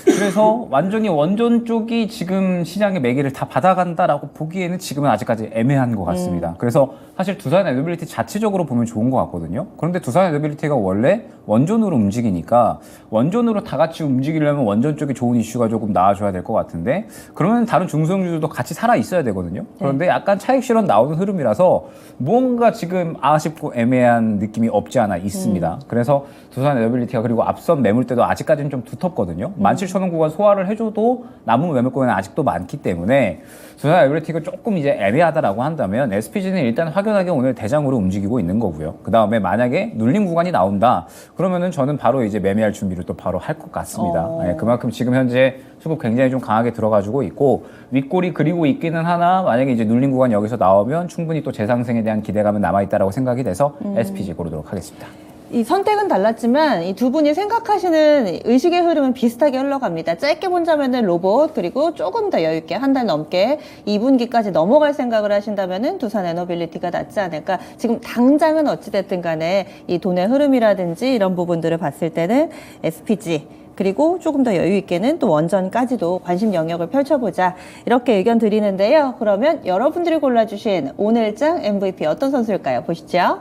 그래서 완전히 원전 쪽이 지금 시장의 매기를 다 받아간다라고 보기에는 지금은 아직까지 애매한 것 같습니다. 그래서 사실 두산 에너빌리티 자체적으로 보면 좋은 것 같거든요. 그런데 두산 에너빌리티가 원래 원전으로 움직이니까 원전으로 다 같이 움직이려면 원전 쪽에 좋은 이슈가 조금 나와줘야 될 것 같은데, 그러면 다른 중소형주들도 같이 살아 있어야 되거든요. 그런데 약간 차익 실현 나오는 흐름이라서 뭔가 지금 아쉽고 애매한 느낌이 없지 않아 있습니다. 그래서 두산 에너빌리티가 그리고 앞선 매물대도 아직까지는 좀 두텁거든요. 17,000원 구간 소화를 해줘도 남은 매물 구간은 아직도 많기 때문에 두산 에너빌리티가 조금 이제 애매하다라고 한다면 SPG는 일단 확연하게 오늘 대장으로 움직이고 있는 거고요. 그 다음에 만약에 눌림 구간이 나온다 그러면은 저는 바로 이제 매매할 준비를 또 바로 할 것 같습니다. 예, 그만큼 지금 현재 수급 굉장히 좀 강하게 들어가지고 있고 윗골이 그리고 있기는 하나 만약에 이제 눌림 구간 여기서 나오면 충분히 또 재상승에 대한 기대감은 남아있다라고 생각이 돼서 SPG 고르도록 하겠습니다. 이 선택은 달랐지만 이 두 분이 생각하시는 의식의 흐름은 비슷하게 흘러갑니다. 짧게 본다면은 로봇 그리고 조금 더 여유 있게 한 달 넘게 2분기까지 넘어갈 생각을 하신다면은 두산 에너빌리티가 낫지 않을까. 지금 당장은 어찌됐든 간에 이 돈의 흐름이라든지 이런 부분들을 봤을 때는 SPG 그리고 조금 더 여유 있게는 또 원전까지도 관심 영역을 펼쳐보자 이렇게 의견 드리는데요. 그러면 여러분들이 골라주신 오늘장 MVP 어떤 선수일까요? 보시죠.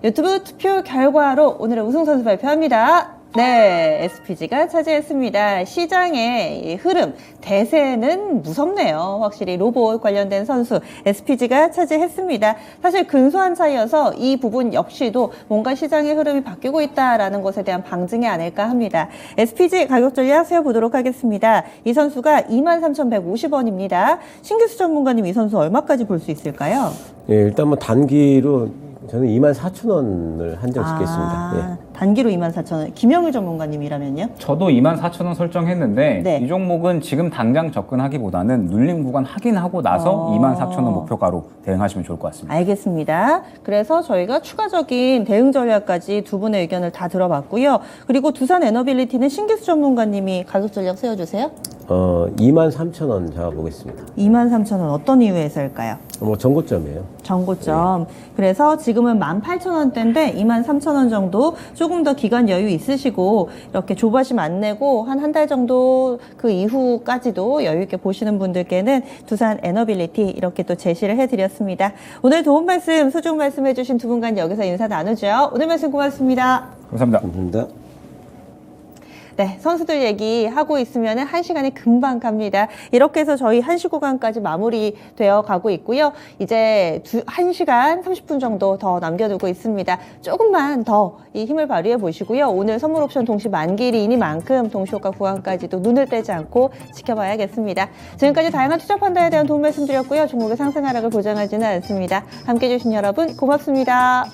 유튜브 투표 결과로 오늘의 우승 선수 발표합니다. 네, SPG가 차지했습니다. 시장의 이 흐름, 대세는 무섭네요. 확실히 로봇 관련된 선수 SPG가 차지했습니다. 사실 근소한 차이여서 이 부분 역시도 뭔가 시장의 흐름이 바뀌고 있다라는 것에 대한 방증이 아닐까 합니다. SPG 가격 전략 세워보도록 하겠습니다. 이 선수가 23,150원입니다. 신규수 전문가님 이 선수 얼마까지 볼 수 있을까요? 예, 일단 뭐 단기로 저는 24,000원을 한정 짓겠습니다. 예. 단기로 24,000원. 김영일 전문가님이라면요? 저도 24,000원 설정했는데 네. 이 종목은 지금 당장 접근하기보다는 눌림 구간 확인하고 나서 24,000원 목표가로 대응하시면 좋을 것 같습니다. 알겠습니다. 그래서 저희가 추가적인 대응 전략까지 두 분의 의견을 다 들어봤고요. 그리고 두산 에너빌리티는 신기수 전문가님이 가격 전략 세워주세요. 23,000원 잡아보겠습니다. 23,000원 어떤 이유에서일까요? 뭐 전고점이에요. 정고점. 그래서 지금은 18,000원대인데 23,000원 정도 조금 더 기간 여유 있으시고 이렇게 조바심 안 내고 한 달 정도 그 이후까지도 여유 있게 보시는 분들께는 두산 에너빌리티 이렇게 또 제시를 해드렸습니다. 오늘 도움 말씀, 소중 말씀 해주신 두 분간 여기서 인사 나누죠. 오늘 말씀 고맙습니다. 감사합니다. 감사합니다. 네, 선수들 얘기하고 있으면 1시간이 금방 갑니다. 이렇게 해서 저희 1시 구간까지 마무리되어 가고 있고요. 이제 1시간 30분 정도 더 남겨두고 있습니다. 조금만 더 이 힘을 발휘해 보시고요. 오늘 선물 옵션 동시 만기일이니만큼 동시효과 구간까지도 눈을 떼지 않고 지켜봐야겠습니다. 지금까지 다양한 투자 판단에 대한 도움 말씀드렸고요. 종목의 상승 하락을 보장하지는 않습니다. 함께해 주신 여러분 고맙습니다.